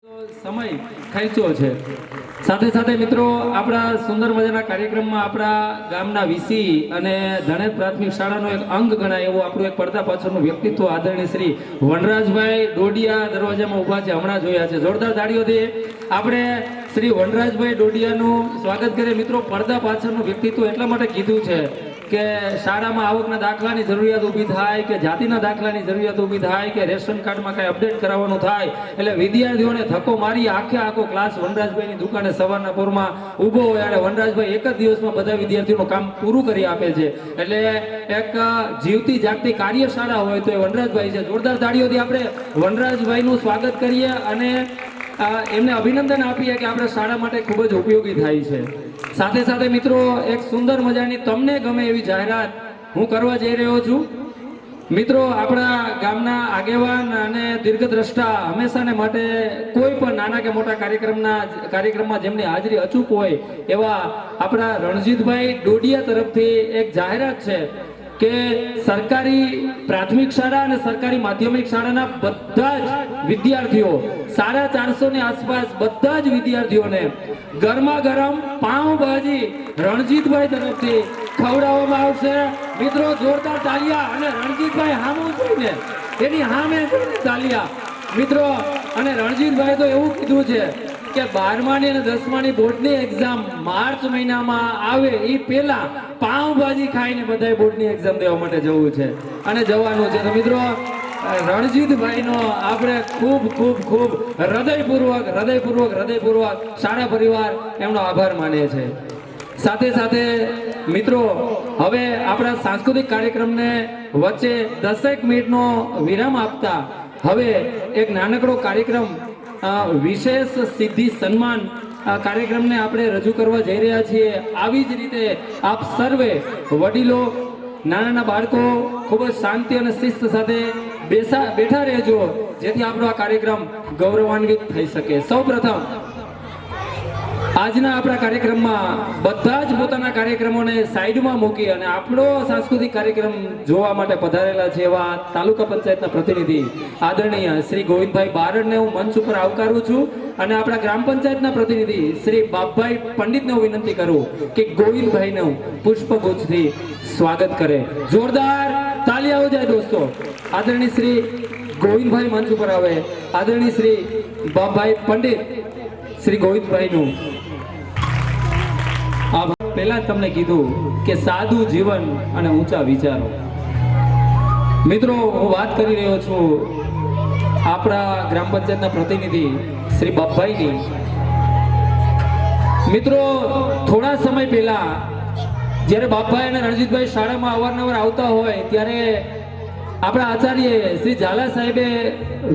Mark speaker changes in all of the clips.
Speaker 1: સમય ખેંચ્યો છે। સાથે સાથે મિત્રો આપણા સુંદર મજાના કાર્યક્રમમાં આપણા ગામના વીસી અને ધણેજ પ્રાથમિક શાળાનો એક અંગ ગણાય એવું આપણું એક પડદા પાછળનું વ્યક્તિત્વ આદરણીય શ્રી વનરાજભાઈ ડોડિયા દરવાજામાં ઊભા છે, હમણાં જોયા છે। જોરદાર તાળીઓથી આપણે શ્રી વનરાજભાઈ ડોડિયાનું સ્વાગત કરીએ। મિત્રો પડદા પાછળનું વ્યક્તિત્વ એટલા માટે કીધું છે કે શાળામાં આવકના દાખલાની જરૂરિયાત ઊભી થાય કે જાતિના દાખલાની જરૂરિયાત ઊભી થાય કે રેશન કાર્ડમાં કાંઈ અપડેટ કરાવવાનું થાય એટલે વિદ્યાર્થીઓને ધક્કો મારી આખો ક્લાસ વનરાજભાઈની દુકાને સવારના પોરમાં ઊભો હોય અને વનરાજભાઈ એક જ દિવસમાં બધા વિદ્યાર્થીઓનું કામ પૂરું કરી આપે છે। એટલે એક જીવતી જાગતી કાર્યશાળા હોય તો એ વનરાજભાઈ છે। જોરદાર તાળીઓથી આપણે વનરાજભાઈનું સ્વાગત કરીએ અને એમને અભિનંદન આપીએ કે આપણે શાળા માટે ખૂબ જ ઉપયોગી થાય છે। સાથે સાથે મિત્રો એક સુંદર મજાની તમને ગમે એવી જાહેરાત હું કરવા જઈ રહ્યો છું। મિત્રો આપણા ગામના આગેવાન અને દીર્ઘદ્રષ્ટા હંમેશાને માટે કોઈ પણ નાના કે મોટા કાર્યક્રમમાં જેમની હાજરી અચૂક હોય એવા આપણા રણજીતભાઈ ડોડિયા તરફથી એક જાહેરાત છે કે સરકારી પ્રાથમિક શાળા અને સરકારી માધ્યમિક શાળાના બધા જ વિદ્યાર્થીઓ 450 ની આસપાસ બધા જ વિદ્યાર્થીઓને ગરમા ગરમ પાઉંભાજી રણજીતભાઈ તરફથી ખવડાવવામાં આવશે। મિત્રો જોરદાર તાલિયા અને રણજીતભાઈ હામું જોઈને એની સામે જોઈને તાલિયા મિત્રો। અને રણજીતભાઈ તો એવું કીધું છે કે 12માની અને 10માની બોર્ડની એક્ઝામ માર્ચ મહિનામાં આવે એ પહેલા પાઉંભાજી ખાઈને બધાય બોર્ડની એક્ઝામ દેવા માટે જવું છે અને જવાનું છે। તો મિત્રો રણજીતભાઈનો આપણે ખૂબ ખૂબ ખૂબ હૃદયપૂર્વક શાળા પરિવાર એમનો આભાર માને છે। સાથે સાથે મિત્રો હવે આપણા સાંસ્કૃતિક કાર્યક્રમને વચ્ચે 10 મિનિટનો વિરામ આપતા હવે એક નાનકડો કાર્યક્રમ વિશેષ સિદ્ધિ સન્માન કાર્યક્રમને આપણે રજૂ કરવા જઈ રહ્યા છીએ। આવી જ રીતે આપ સર્વે વડીલો નાના બાળકો ખૂબ જ શાંતિ અને શિસ્ત સાથે બેઠા રહેજો જેથી આપણો આ કાર્યક્રમ ગૌરવાન્વિત થઈ શકે। સૌપ્રથમ આજના આપણા કાર્યક્રમમાં બધા જ પોતાના કાર્યક્રમોને સાઈડમાં મૂકી અને આપણો સાંસ્કૃતિક કાર્યક્રમ જોવા માટે પધારેલા છે એવા તાલુકા પંચાયતના પ્રતિનિધિ આદરણીય શ્રી ગોવિંદભાઈ બારડને હું મંચ ઉપર આવકારું છું અને આપણા ગ્રામ પંચાયતના પ્રતિનિધિ શ્રી બાપભાઈ પંડિતને હું વિનંતી કરું કે ગોવિંદભાઈનું પુષ્પગુચ્છથી સ્વાગત કરે। જોરદાર તાલિયા હો જાય દોસ્તો। આદરણીય શ્રી ગોવિંદભાઈ મંચ ઉપર આવે। આદરણીય શ્રી બાપભાઈ પંડિત શ્રી ગોવિંદભાઈનું પહેલા તમને કીધું કે સાદું જીવન અને ઊંચા વિચારો। મિત્રો હું વાત કરી રહ્યો છું આપણા ગ્રામ પંચાયતના પ્રતિનિધિ શ્રી બાપભાઈની। મિત્રો થોડા સમય પહેલા જ્યારે બાપભાઈ અને રણજીતભાઈ શાળામાં અવારનવાર આવતા હોય ત્યારે આપણા આચાર્ય શ્રી ઝાલા સાહેબે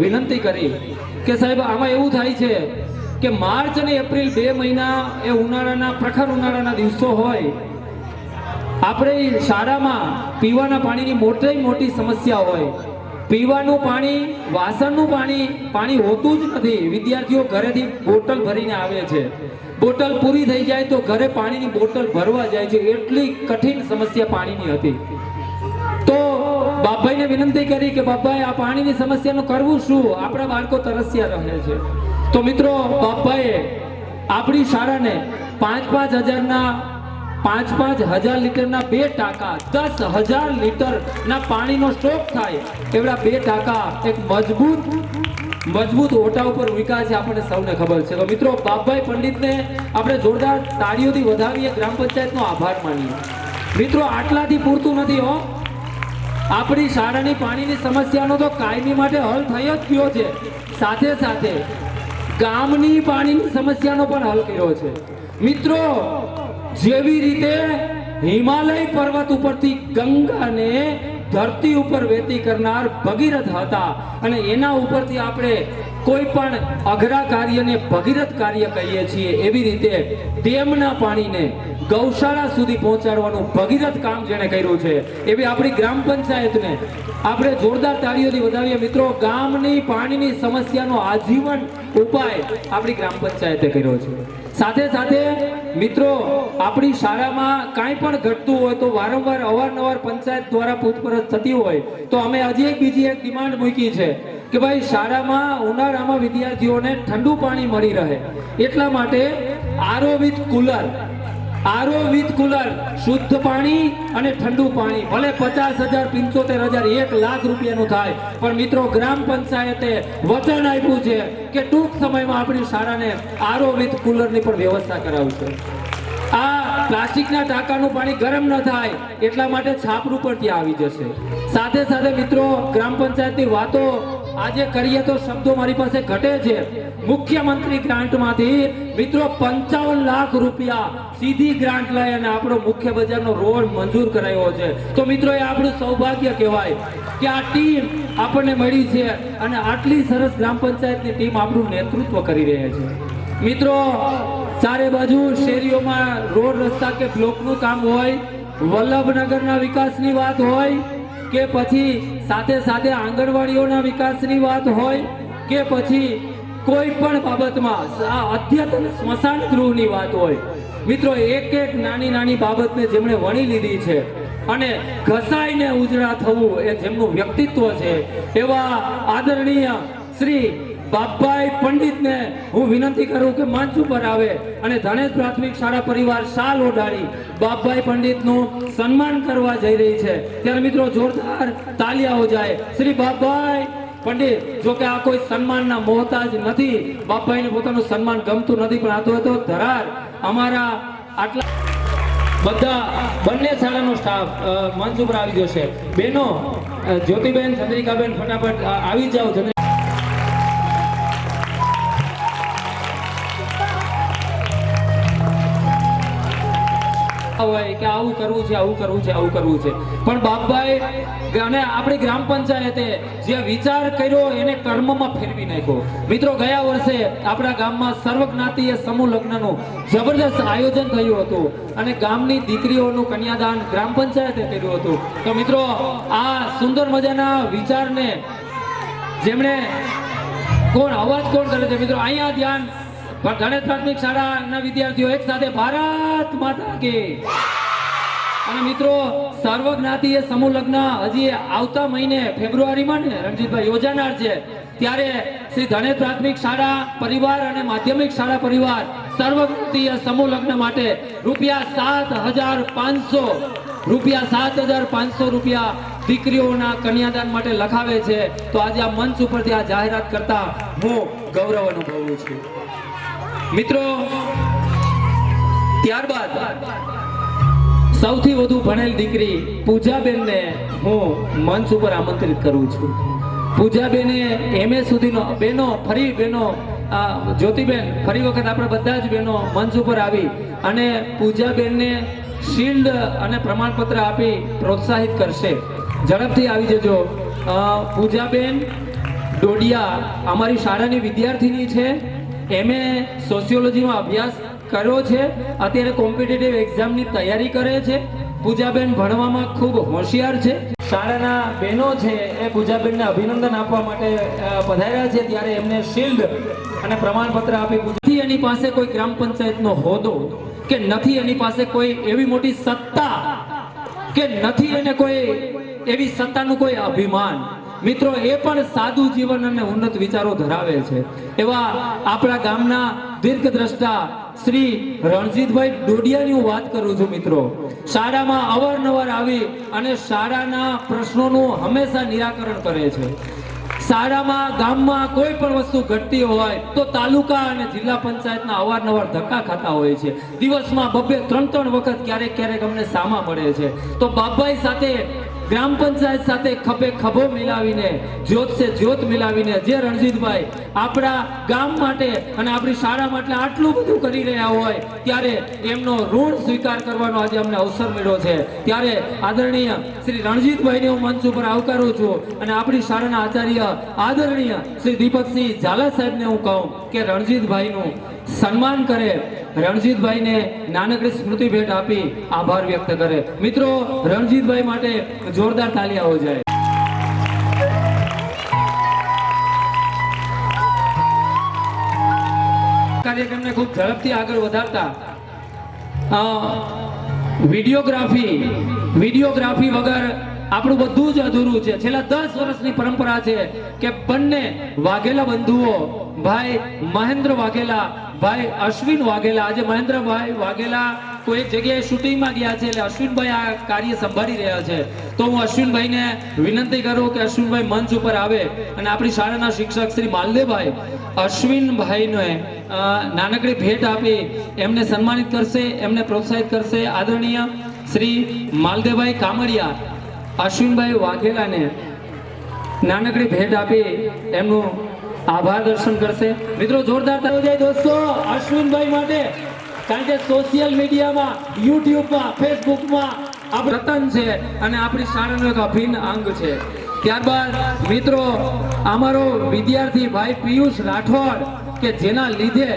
Speaker 1: વિનંતી કરી કે સાહેબ આમાં એવું થાય છે કે માર્ચ અને એપ્રિલ 2 મહિના એ ઉનાળાના પ્રખર ઉનાળાના દિવસો હોય, આપણે શાળામાં પીવાના પાણીની મોટી સમસ્યા હોય। પીવાનું પાણી વાસણનું પાણી હોતું જ નથી। વિદ્યાર્થીઓ ઘરેથી બોટલ ભરીને આવે છે, બોટલ પૂરી થઈ જાય તો ઘરે પાણીની બોટલ ભરવા જાય છે। એટલી કઠિન સમસ્યા પાણીની હતી। તો બાપભાઈને વિનંતી કરી કે બાપભાઈ આ પાણીની સમસ્યાનું કરવું શું, આપણા બાળકો તરસ્યા રહે છે। તો મિત્રો બાપભાઈએ આપણી શાળાને 5,000 લીટરના 2 ટાંકા 10,000 લીટરના પાણીનો સ્ટોક થાય એવડા 2 ટાંકા એક મજબૂત ઓટા ઉપર મૂક્યા છે, આપણને સૌને ખબર છે। તો મિત્રો બાપભાઈ પંડિતને આપણે જોરદાર તાળીઓથી વધાવીએ, ગ્રામ પંચાયતનો આભાર માનીએ। મિત્રો આટલાથી પૂરતું નથી હો, આપણી શાળાની પાણીની સમસ્યાનો તો કાયમી માટે હલ થઈ જ ગયો છે, સાથે સાથે ગામની પાણીની સમસ્યાનો પણ હલ કર્યો છે। મિત્રો જેવી રીતે હિમાલય પર્વત ઉપરથી ગંગાને ધરતી ઉપર વહેતી કરનાર ભગીરથ હતા અને એના ઉપરથી આપણે કોઈ પણ અઘરા કાર્યને ભગીરથ કાર્ય કહીએ છીએ, એવી રીતે ડેમના પાણીને ગૌશાળા સુધી પહોંચાડવાનું ભગીરથ કામ જેણે કર્યું છે એવી આપણી ગ્રામ પંચાયતને આપણે જોરદાર તાળીઓથી વધાવીએ। મિત્રો ગામની પાણીની સમસ્યાનો આજીવન ઉપાય આપણી ગ્રામ પંચાયતે કર્યો છે। સાથે સાથે મિત્રો આપણી શાળામાં કાંઈ પણ ઘટતું હોય તો અવારનવાર પંચાયત દ્વારા પૂછપરછ થતી હોય તો અમે હજી બીજી એક ડિમાન્ડ મૂકી છે કે ભાઈ શાળામાં ઉનાળામાં વિદ્યાર્થીઓને ઠંડુ પાણી મળી રહે એટલા માટે આરો વિથ કુલર શુદ્ધ પાણી અને ઠંડુ પાણી ભલે 50,000 75,000 1,00,000 રૂપિયાનું થાય, પણ મિત્રો ગ્રામ પંચાયતે વચન આપ્યું છે કે ટૂંક સમયમાં આપણી શાળાને આરો વિથ કુલરની પણ વ્યવસ્થા કરાવશે. આ પ્લાસ્ટિકના ટાંકાનું પાણી ગરમ ન થાય એટલા માટે છાપરું પણ ત્યાં આવી જશે. સાથે સાથે મિત્રો ગ્રામ પંચાયતની વાતો આજે કરીએ તો શબ્દો મારી પાસે ઘટે છે. મુખ્યમંત્રી ગ્રાન્ટમાંથી મિત્રો 55 લાખ રૂપિયા સીધી ગ્રાન્ટ લઈ અને આપણો મુખ્ય બજારનો રોડ મંજૂર કરાયો છે. તો મિત્રો એ આપણું સૌભાગ્ય કહેવાય કે આ ટીમ આપણને મળી છે અને આટલી સરસ ગ્રામ પંચાયતની ટીમ આપણું નેતૃત્વ કરી રહી છે. મિત્રો ચારે બાજુ શેરીઓમાં રોડ રસ્તા કે બ્લોકનું કામ હોય, વલ્લભનગરના વિકાસની વાત હોય કે પછી સાથે સાથે આંગણવાડીઓના વિકાસની વાત હોય કે પછી કોઈ પણ બાબતમાં અદ્યતન સ્મશાન ગૃહની વાત હોય, મિત્રો એક એક નાની બાબતને જેમણે વણી લીધી છે અને ઘસાઈને ઉજળા થવું એ જેમનું વ્યક્તિત્વ છે એવા આદરણીય શ્રી બાપભાઈ પંડિતને હું વિનંતી કરું કે મંચ ઉપર આવે અને ધનેજ પ્રાથમિક શાળા પરિવાર શાલ ઓઢાડી બાપભાઈ પંડિતનું સન્માન કરવા જઈ રહી છે. ત્યારે મિત્રો જોરદાર તાલિયાઓ જાય. શ્રી બાપભાઈ પંડિત જો કે આ કોઈ સન્માનના મોહતાજ નથી, બાપભાઈને પોતાનું સન્માન ગમતું નથી, પણ આ તો ધરાર અમારા આટલા બધા બંને શાળાનો સ્ટાફ મંચ ઉપર આવી જશે. બેનો જ્યોતિબેન, ચંદ્રિકાબેન ફટાફટ આવી જાઓ. હોય કે આવું કરવું છે પણ બાપભાઈ અને આપણી ગ્રામ પંચાયતે જે વિચાર કર્યો એને કર્મમાં ફેરવી નાખ્યો. મિત્રો ગયા વર્ષે આપણા ગામમાં સર્વજ્ઞાતીય સમૂહ લગ્નનું જબરદસ્ત આયોજન થયું હતું અને ગામની દીકરીઓનું કન્યાદાન ગ્રામ પંચાયતે કર્યું હતું. તો મિત્રો આ સુંદર મજાના વિચારને જેમણે અવાજ કોણ કરે છે મિત્રો અહીંયા ધ્યાન. ધનેજ પ્રાથમિક શાળાના વિદ્યાર્થીઓ એક સાથે ભારત માતા કી. અને મિત્રો સર્વજ્ઞાતીય સમૂહ લગ્ન હજી આવતા મહિને ફેબ્રુઆરીમાં ને રણજીતભાઈ યોજાનાર છે. ત્યારે શ્રી ધનેજ પ્રાથમિક શાળા પરિવાર અને માધ્યમિક શાળા પરિવાર સર્વજ્ઞાતીય સમૂહ લગ્ન માટે રૂપિયા દીકરીઓના કન્યાદાન માટે લખાવે છે. તો આજે આ મંચ ઉપરથી આ જાહેરાત કરતા હું ગૌરવ અનુભવું છું. મિત્રો ત્યારબાદ સૌથી વધુ ભણેલ દીકરી પૂજાબેનને હું મંચ ઉપર આમંત્રિત કરું છું. પૂજાબેને MA સુધીનો બેનો જ્યોતિબેન ફરી વખત આપણે બધા જ બહેનો મંચ ઉપર આવી અને પૂજાબેનને શિલ્ડ અને પ્રમાણપત્ર આપી પ્રોત્સાહિત કરશે. ઝડપથી આવી જજો. પૂજાબેન ડોડિયા અમારી શાળાની વિદ્યાર્થીની છે. MA સોશિયોલોજીમાં અભ્યાસ કર્યો છે. અત્યારે કોમ્પિટિટિવ એક્ઝામની તૈયારી કરે છે. પૂજાબેન ભણવામાં ખૂબ હોશિયાર છે. શાળાના બહેનો છે એ પૂજાબેનને અભિનંદન આપવા માટે પધાર્યા છે. ત્યારે એમને શિલ્ડ અને પ્રમાણપત્ર આપી. નથી એની પાસે કોઈ ગ્રામ પંચાયતનો હોદ્દો કે નથી એની પાસે કોઈ એવી મોટી સત્તા કે નથી એને કોઈ એવી સત્તાનું કોઈ અભિમાન. મિત્રો એ પણ સાદું જીવન અને ઉન્નત વિચારો ધરાવે છે. એવા આપણા ગામના દીર્ઘદ્રષ્ટા શ્રી રણજીતભાઈ ડોડિયાની હું વાત કરું છું. મિત્રો શાળામાં અવારનવાર આવી અને શાળાના પ્રશ્નોનું હંમેશા નિરાકરણ કરે છે. શાળામાં ગામમાં કોઈ પણ વસ્તુ ઘટતી હોય તો તાલુકા અને જિલ્લા પંચાયતના અવારનવાર ધક્કા ખાતા હોય છે. દિવસમાં 2-3 વખત ક્યારેક અમને સામા મળે છે. તો બાપભાઈ સાથે ગ્રામ પંચાયત સાથે ખભે ખભો મિલાવીને જ્યોત સે જ્યોત મિલાવીને જે રણજીતભાઈ આપણા ગામ માટે અને આપણી શાળા માટે આટલું બધું કરી રહ્યા હોય ત્યારે એમનો ઋણ સ્વીકાર કરવાનો આજે અમને અવસર મળ્યો છે. ત્યારે આદરણીય શ્રી રણજીતભાઈને હું મંચ ઉપર આવકારું છું અને આપણી શાળાના આચાર્ય આદરણીય શ્રી દીપકસિંહ ઝાલા સાહેબને હું કહું કે રણજીતભાઈનું સન્માન કરે, રણજીતભાઈને નાનકડી સ્મૃતિ ભેટ આપી આભાર વ્યક્ત કરે. મિત્રો રણજીતભાઈ માટે જોરદાર તાલિયાઓ જાય. કાર્યક્રમને ખૂબ ઝડપથી આગળ વધારતા વિડીયોગ્રાફી વગર આપણું બધું જ અધૂરું છે. છેલ્લા 10 વર્ષની પરંપરા છે કે બંને વાઘેલા બંધુઓ ભાઈ મહેન્દ્ર વાઘેલા, ભાઈ અશ્વિન વાઘેલા, આજે મહેન્દ્રભાઈ વાઘેલા કોઈ એક જગ્યાએ શૂટિંગમાં ગયા છે એટલે અશ્વિનભાઈ આ કાર્ય સંભાળી રહ્યા છે. તો હું અશ્વિનભાઈને વિનંતી કરું કે અશ્વિનભાઈ મંચ ઉપર આવે અને આપણી શાળાના શિક્ષક શ્રી માલદેવભાઈ અશ્વિનભાઈને નાનકડી ભેટ આપી એમને સન્માનિત કરશે, એમને પ્રોત્સાહિત કરશે. આદરણીય શ્રી માલદેવભાઈ કામડિયા અશ્વિનભાઈ વાઘેલાને નાનકડી ભેટ આપી એમનું આભાર દર્શન કરશે. મિત્રો જોરદાર તાળીઓ જાય દોસ્તો અશ્વિનભાઈ માટે, કારણ કે સોશિયલ મીડિયામાં, યુટ્યુબમાં, ફેસબુકમાં આ રતન છે અને આપણી શાળાનો એક અભિન્ન અંગ છે. ત્યારબાદ મિત્રો અમારો વિદ્યાર્થી ભાઈ પિયુષ રાઠોડ કે જેના લીધે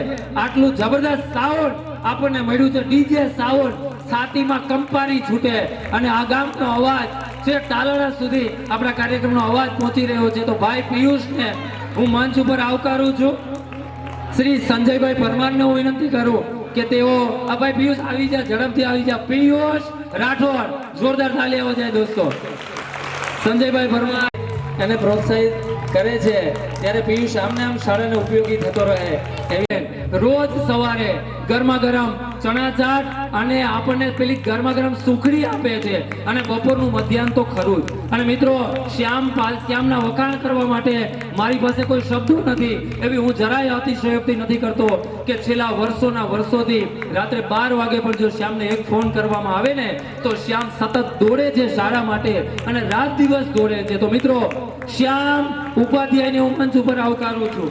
Speaker 1: આટલું જબરદસ્ત સાઉન્ડ આપણને મળ્યું છે, ડીજે સાઉન્ડ, છાતીમાં કંપારી છૂટે અને આ ગામનો અવાજ છે તાલાળા સુધી આપણા કાર્યક્રમનો અવાજ પહોંચી રહ્યો છે. તો ભાઈ પિયુષને હું મંચ ઉપર આવકારું છું. શ્રી સંજયભાઈ પરમારને હું વિનંતી કરું કે તેઓ આ ભાઈ પિયુષ આવી જાય, ઝડપથી આવી જાય. પિયુષ રાઠોડ, જોરદાર તાળી આવો જાય દોસ્તો. સંજયભાઈ પરમાર એને પ્રોત્સાહિત કરે છે ત્યારે પિયુષ આમને આમ શાળાને ઉપયોગી થતો રહે. રોજ સવારે ગરમા ગરમ ચણા ચાટ અને આપણને પેલી ગરમા ગરમ સુખડી આપે છે અને બપોરનું મધ્યાહન તો ખરું જ. અને મિત્રો શ્યામના વખાણ કરવા માટે મારી પાસે કોઈ શબ્દો નથી એવી હું જરાય અતિશયોક્તિ નથી કરતો કે છેલ્લા વર્ષોથી રાત્રે 12 વાગે પણ જો શ્યામને એક ફોન કરવામાં આવે ને તો શ્યામ સતત દોડે છે શાળા માટે અને રાત દિવસ દોડે છે. તો મિત્રો શ્યામ ઉપાધ્યાયને હું મંચ ઉપર આવકારું છું.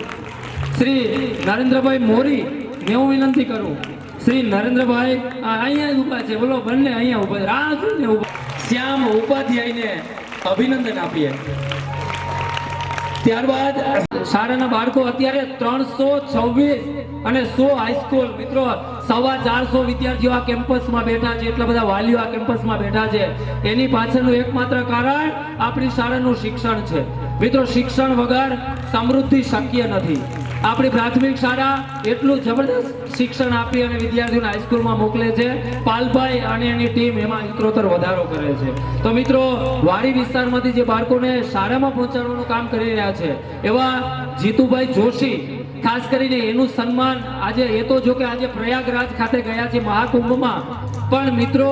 Speaker 1: શ્રી નરેન્દ્રભાઈ મોરી ને હું વિનંતી કરું. શ્રી નરેન્દ્રભાઈ અહીંયા જ ઉભા છે, બોલો બંને અહીંયા ઉભા છે, રાહ જોઈને ઉભા. શ્યામ ઉપાધ્યાયને અભિનંદન આપીએ. ત્યારબાદ શાળાના બાળકો અત્યારે 326 અને 100 હાઈસ્કૂલ મિત્રો 450 વિદ્યાર્થીઓ આ કેમ્પસમાં બેઠા છે, એટલા બધા વાલીઓ આ કેમ્પસમાં બેઠા છે. એની પાછળનું એકમાત્ર કારણ આપણી શાળાનું શિક્ષણ છે. મિત્રો શિક્ષણ વગર સમૃદ્ધિ શક્ય નથી. આપણી પ્રાથમિક શાળા એટલું જબરદસ્ત શિક્ષણ આપી અને વિદ્યાર્થીઓને હાઈસ્કૂલમાં મોકલે છે. પાલભાઈ અને એની ટીમ એમાં ઉત્તરોત્તર વધારો કરે છે. તો મિત્રો વાડી વિસ્તારમાંથી જે બાળકોને શાળામાં પહોંચાડવાનું કામ કરી રહ્યા છે એવા જીતુભાઈ જોશી, ખાસ કરીને એનું સન્માન આજે એ તો જો કે આજે પ્રયાગરાજ ખાતે ગયા છે મહાકુંભમાં, પણ મિત્રો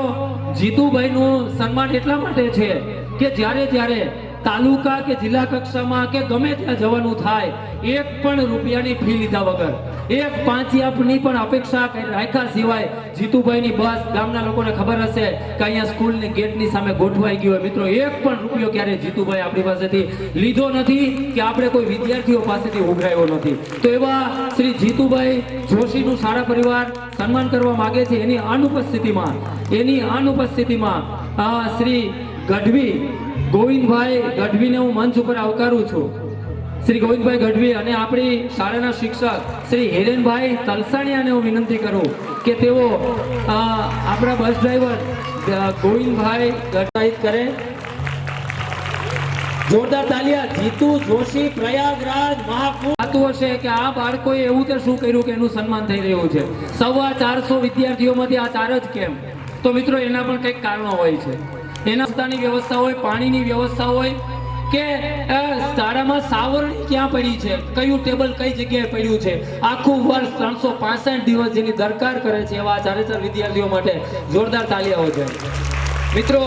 Speaker 1: જીતુભાઈનું સન્માન એટલા માટે છે કે જ્યારે તાલુકા કે જિલ્લા કક્ષામાં કે ગમે ત્યાં જવાનું થાય એક પણ રૂપિયાની ફી લીધા વગર, એક પાંચિયાની પણ અપેક્ષા રાખ્યા સિવાય જીતુભાઈની બસ ગામના લોકોને ખબર હશે કે અહીંયા સ્કૂલની ગેટની સામે ગોઠવાઈ ગઈ હોય. મિત્રો એક પણ રૂપિયો ક્યારે જીતુભાઈ આપણી પાસેથી લીધો નથી કે આપણે કોઈ વિદ્યાર્થીઓ પાસેથી ઉઘરાયો નથી. તો એવા શ્રી જીતુભાઈ જોશીનું શાળા પરિવાર સન્માન કરવા માંગે છે. એની અનુપસ્થિતિમાં શ્રી ગઢવી ગોવિંદભાઈ ગઢવીને હું મંચ ઉપર આવકારું છું. શ્રી ગોવિંદભાઈ ગઢવી અને આપણી શાળાના શિક્ષક શ્રી હિરેનભાઈ તલસાણીયાને હું વિનંતી કરું કે તેઓ આપણા બસ ડ્રાઈવર ગોવિંદભાઈ પ્રોત્સાહિત કરે. જોરદાર તાલિયા. જીતુ જોશી પ્રયાગરાજ મહાકુંભ થતું હશે કે આ બાળકોએ એવું તો શું કર્યું કે એનું સન્માન થઈ રહ્યું છે. 450 વિદ્યાર્થીઓમાંથી આ 4 જ કેમ? તો મિત્રો એના પણ કંઈક કારણો હોય છે. એના રસ્તાની વ્યવસ્થા હોય, પાણીની વ્યવસ્થા હોય કે શાળામાં સાવરણી ક્યાં પડી છે, કયું ટેબલ કઈ જગ્યાએ પડ્યું છે, આખું વર્ષ 365 દિવસ જેની દરકાર કરે છે એવા 4 વિદ્યાર્થીઓ માટે જોરદાર તાળીઓ છે. મિત્રો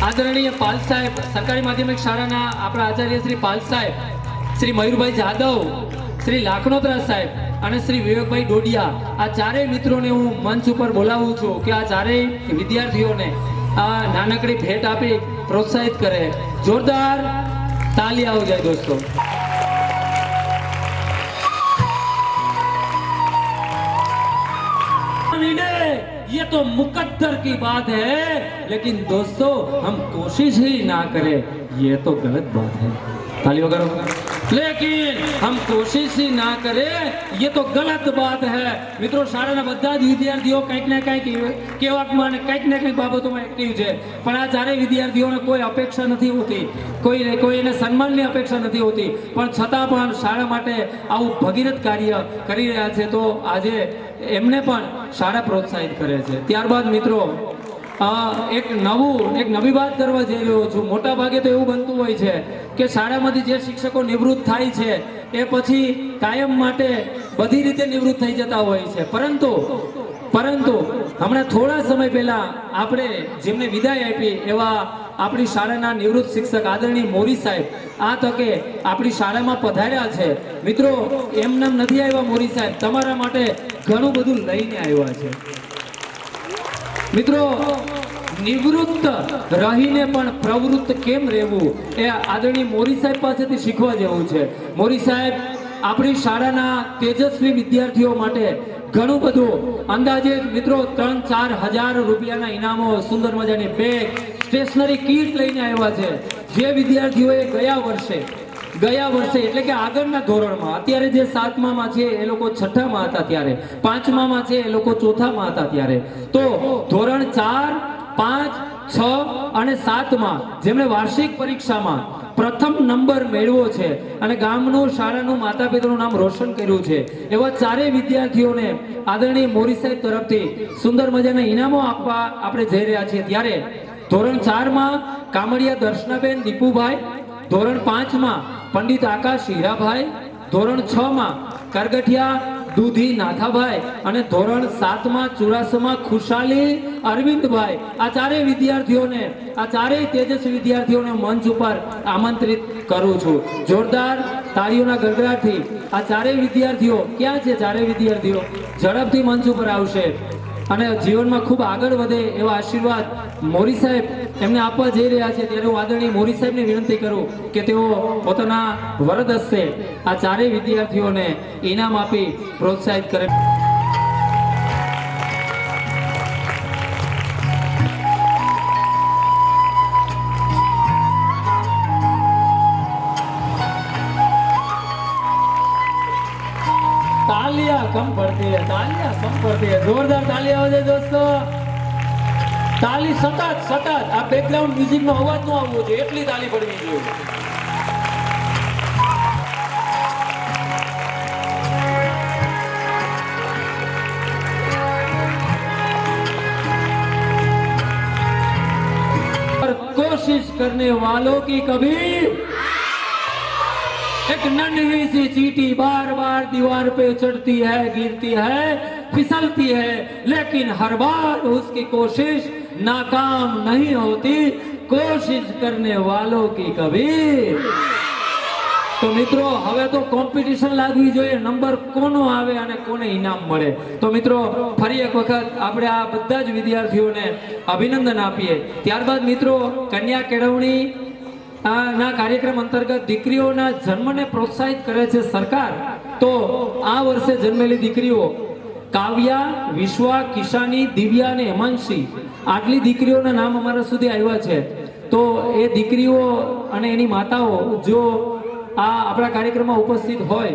Speaker 1: આદરણીય પાલ સાહેબ, સરકારી માધ્યમિક શાળાના આપણા આચાર્ય શ્રી પાલ સાહેબ, શ્રી મયુરભાઈ જાદવ, શ્રી લાખનોત્રા સાહેબ અને શ્રી વિવેકભાઈ ડોડિયા, આ 4 મિત્રોને હું મંચ ઉપર બોલાવું છું કે આ 4 વિદ્યાર્થીઓને આ નાનકડી ભેટ આપી પ્રોત્સાહિત કરે. જોરદાર તાલી આવો જાય દોસ્તો. ये तो मुकद्दर की बात है, लेकिन दोस्तों हम कोशिश ही ना करें ये तो गलत बात है. ताली वगैरह लेकिन हम कोशिश ही ना करें ये तो गलत बात है. મિત્રો શાળાના બધા જ વિદ્યાર્થીઓ કંઈક ને કંઈક કેવાકમાં અને કંઈક ને કંઈક બાબતોમાં એક્ટિવ છે, પણ આ 4 વિદ્યાર્થીઓને કોઈ અપેક્ષા નથી હોતી, કોઈ એને સન્માનની અપેક્ષા નથી હોતી, પણ છતાં પણ શાળા માટે આવું ભગીરથ કાર્ય કરી રહ્યા છે. તો આજે એમને પણ શાળા પ્રોત્સાહિત કરે છે. ત્યારબાદ મિત્રો એક નવી વાત કરવા જઈ રહ્યો છું. મોટા ભાગે તો એવું બનતું હોય છે કે શાળામાંથી જે શિક્ષકો નિવૃત્ત થાય છે એ પછી કાયમ માટે બધી રીતે નિવૃત્ત થઈ જતા હોય છે. પરંતુ હમણાં થોડા સમય પહેલા આપણે જેમને વિદાય આપી એવા આપણી શાળાના નિવૃત્ત શિક્ષક આદરણીય મોરી સાહેબ આ તકે આપણી શાળામાં પધાર્યા છે. મિત્રો એમને નથી આવ્યા મોરી સાહેબ, તમારા માટે ઘણું બધું લઈને આવ્યા છે. મિત્રો નિવૃત્ત રહીને પણ પ્રવૃત્ત કેમ રહેવું એ આદરણીય મોરી સાહેબ પાસેથી શીખવા જેવું છે. મોરી સાહેબ આપણી શાળાના તેજસ્વી વિદ્યાર્થીઓ માટે ઘણું બધું અંદાજે મિત્રો 3-4 હજાર રૂપિયાના ઇનામો, સુંદર મજાની બેગ, સ્ટેશનરી કીટ લઈને આવ્યા છે. જે વિદ્યાર્થીઓએ ગયા વર્ષે એટલે કે આગળના ધોરણમાં, અત્યારે જે 7મામાં છે એ લોકો 6ઠામાં હતા ત્યારે, 5મામાં છે એ લોકો 4થામાં હતા ત્યારે, તો ધોરણ 4, 5, 6 અને 7માં જેમણે વાર્ષિક પરીક્ષામાં પ્રથમ નંબર મેળવ્યો છે અને ગામનું શાળાનું માતા પિતાનું નામ રોશન કર્યું છે એવા ચારેય વિદ્યાર્થીઓને આદરણીય મોરી સાહેબ તરફથી સુંદર મજાના ઇનામો આપવા આપણે જઈ રહ્યા છીએ. ત્યારે ધોરણ 4માં કામડિયા દર્શનાબેન દીપુભાઈ, ધોરણ 5માં પંડિત આકાશ હીરાભાઈ, ધોરણ 6માં કરગઠિયા દૂધી નાથાભાઈ અને ધોરણ 7માં ચુરાસમાં ખુશાલી અરવિંદભાઈ. આ ચારેય વિદ્યાર્થીઓને, આ ચારેય તેજસ્વી વિદ્યાર્થીઓને મંચ ઉપર આમંત્રિત કરું છું. જોરદાર તાળીઓના ગડગડાટથી આ ચારેય વિદ્યાર્થીઓ, ક્યાં છે ચારેય વિદ્યાર્થીઓ? ઝડપથી મંચ ઉપર આવશે અને જીવનમાં ખૂબ આગળ વધે એવા આશીર્વાદ મોરી સાહેબ એમને આપવા જઈ રહ્યા છે. ત્યારે હું આદરણીય મોરી સાહેબને વિનંતી કરું કે તેઓ પોતાના વરદ હસ્તે આ ચારેય વિદ્યાર્થીઓને ઇનામ આપી પ્રોત્સાહિત કરે. तालियां कम पड़ती है, तालियां कम पड़ती है. जोरदार तालियां हो जाए दोस्तों. ताली सतत આ બેકગ્રાઉન્ડ મ્યુઝિક નો અવાજ નો આવવો જોઈએ એટલી તાલી પડવી જોઈએ. कोशिश करने वालों की कभी एक नन्ही सी चींटी बार बार दीवार पे चढ़ती है, गिरती है, फिसलती है, लेकिन हर बार उसकी कोशिश नाकाम नहीं होती. कोशिश करने वालों की कभी. તો મિત્રો હવે તો કોમ્પિટિશન લાગવી જોઈએ, નંબર કોનો આવે અને કોને ઇનામ મળે. તો મિત્રો ફરી એક વખત આપણે આ બધા જ વિદ્યાર્થીઓને અભિનંદન આપીએ. ત્યારબાદ મિત્રો કન્યા કેળવણી ના કાર્યક્રમ અંતર્ગત દીકરીઓના જન્મને પ્રોત્સાહિત કરે છે સરકાર. તો આ વર્ષે જન્મેલી દીકરીઓ કાવ્યા, વિશ્વા, કિશાની, દિવ્યા અને હેમાંશી, આટલી દીકરીઓના નામ અમારા સુધી આવ્યા છે. તો એ દીકરીઓ અને એની માતાઓ જો આ આપણા કાર્યક્રમમાં ઉપસ્થિત હોય,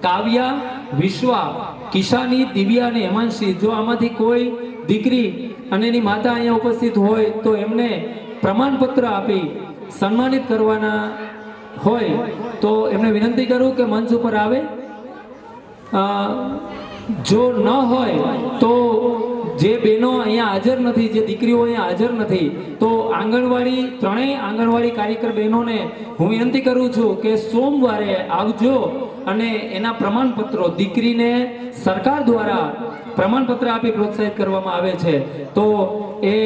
Speaker 1: કાવ્યા, વિશ્વા, કિશાની, દિવ્યા અને હેમાંશી, જો આમાંથી કોઈ દીકરી અને એની માતા અહીંયા ઉપસ્થિત હોય તો એમને પ્રમાણપત્ર આપી સન્માનિત કરવાના હોય. તો એમને વિનંતી કરું કે મંચ ઉપર આવે. જો ન હોય તો જે બહેનો અહીંયા હાજર નથી, જે દીકરીઓ અહીંયા હાજર નથી, તો આંગણવાડી, ત્રણેય આંગણવાડી કાર્યકર બહેનોને હું વિનંતી કરું છું કે સોમવારે આવજો અને એના પ્રમાણપત્રો, દીકરીને સરકાર દ્વારા પ્રમાણપત્ર આપી પ્રોત્સાહિત કરવામાં આવે છે. તો એ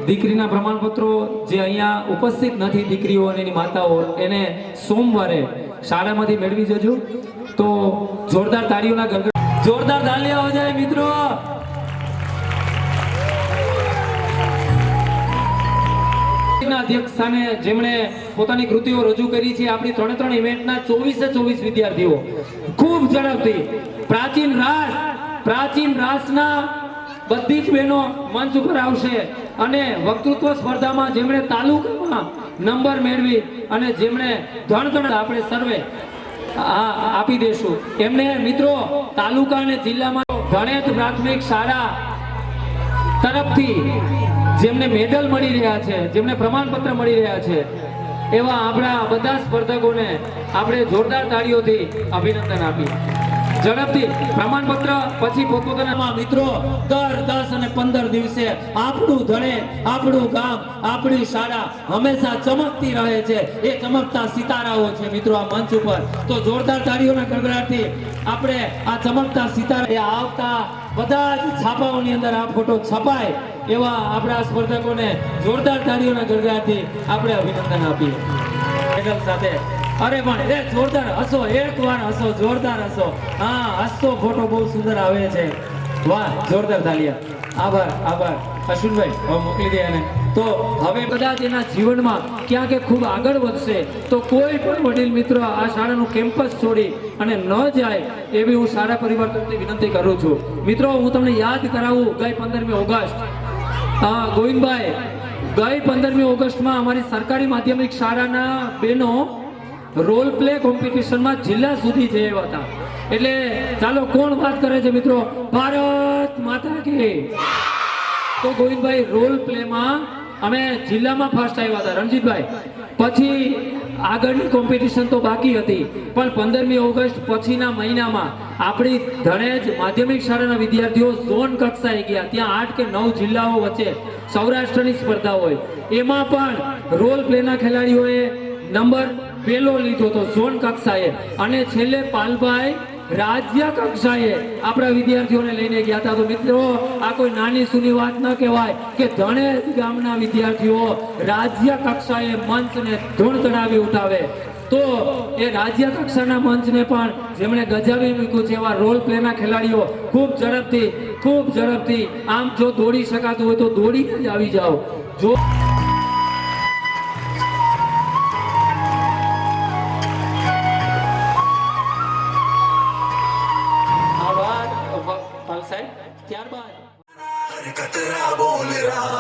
Speaker 1: દીકરીના પ્રમાણપત્રો જે અહીંયા ઉપસ્થિત નથી દીકરીઓ અને એની માતાઓ, એને સોમવારે શાળામાંથી મેળવી જજો. તો જોરદાર તાળીઓના ગરગડા, જોરદાર તાળીઓ હો જાય મિત્રો. અધ્યક્ષ સ્થાને જેમણે પોતાની કૃતિઓ રજૂ કરી છે આપણી ત્રણે ઇવેન્ટના 24 વિદ્યાર્થીઓ ખૂબ ઝડપથી પ્રાચીન રાસના બધી જ બહેનો મંચ ઉપર આવશે અને વક્તૃત્વ સ્પર્ધામાં જેમણે તાલુકામાં નંબર મેળવી અને જેમણે ધણ આપણે સર્વે આપી દેશું એમને મિત્રો તાલુકા અને જિલ્લામાં ગણેશ પ્રાથમિક શાળા તરફથી જેમને મેડલ મળી રહ્યા છે, જેમને પ્રમાણપત્ર મળી રહ્યા છે, એવા આપણા બધા સ્પર્ધકોને આપણે જોરદાર તાળીઓથી અભિનંદન આપીએ. ઝડપથી પ્રમાણપત્ર પછી પોતપોતાના મિત્રો દર 10 અને 15 દિવસે આપણું ધણે આપણું ગામ આપણી શાળા હંમેશા ચમકતી રહે છે. એ ચમકતા સિતારાઓ છે મિત્રો આ મંચ ઉપર. તો જોરદાર તાળીઓના ગડગડાટથી આપણે આ ચમકતા સિતારા એ આવતા બધા જ છાપાઓની અંદર આ ફોટો છપાય એવા આપણા સ્પર્ધકોને જોરદાર તાળીઓના ગડગડાટથી આપણે અભિનંદન આપીએ. મેડલ સાથે અરે પણ એ જોરદાર હસો, એકવાર હસો, જોરદાર હસો. હા, હસતો ફોટો બહુ સુંદર આવે છે. વાહ, જોરદાર તાળીયા. આભાર આભાર અશ્વિનભાઈ, હવે મોકલી દે એને. તો હવે કદાચ એના જીવનમાં ક્યાંક ખૂબ આગળ વધશે તો કોઈ પણ વડીલ મિત્ર આ શાળાનું કેમ્પસ છોડી અને ન જાય એવી હું શાળા પરિવાર તરફથી વિનંતી કરું છું. મિત્રો, હું તમને યાદ કરાવું, ગઈ 15મી ઓગસ્ટ ગોવિંદભાઈ, ગઈ 15મી ઓગસ્ટમાં અમારી સરકારી માધ્યમિક શાળાના બહેનો રોલ પ્લે કોમ્પિટિશનમાં જિલ્લા સુધી જયા હતા. એટલે ચાલો કોણ વાત કરે છે મિત્રો? ભારત માતા કી. તો ગોવિંદભાઈ, રોલ પ્લેમાં અમે જિલ્લામાં ફર્સ્ટ આવ્યા હતા રણજીતભાઈ. પછી આગળની કોમ્પિટિશન તો બાકી હતી, પણ 15મી ઓગસ્ટ પછીના મહિનામાં આપણી ધણેજ માધ્યમિક શાળાના વિદ્યાર્થીઓ ઝોન કક્ષાએ ગયા. ત્યાં 8 કે 9 જિલ્લાઓ વચ્ચે સૌરાષ્ટ્રની સ્પર્ધા હોય. એમાં પણ રોલ પ્લેના ખેલાડીઓએ નંબર પહેલો લીધો હતો ઝોન કક્ષાએ, અને છેલ્લે પાલભાઈ રાજ્ય કક્ષાએ આપણા વિદ્યાર્થીઓને લઈને ગયા હતા. તો મિત્રો, આ કોઈ નાની સૂની વાત ન કહેવાય કે ધણેજ ગામના વિદ્યાર્થીઓ રાજ્ય કક્ષાએ મંચને ધૂળ ચડાવી ઉઠાવે. તો એ રાજ્ય કક્ષાના મંચને પણ જેમણે ગજાવી મૂક્યું છે એવા રોલ પ્લેના ખેલાડીઓ ખૂબ ઝડપથી આમ જો દોડી શકાતું હોય તો દોડીને જ આવી જાઓ. જો ત્યારબાદ
Speaker 2: कतरा बोल रहा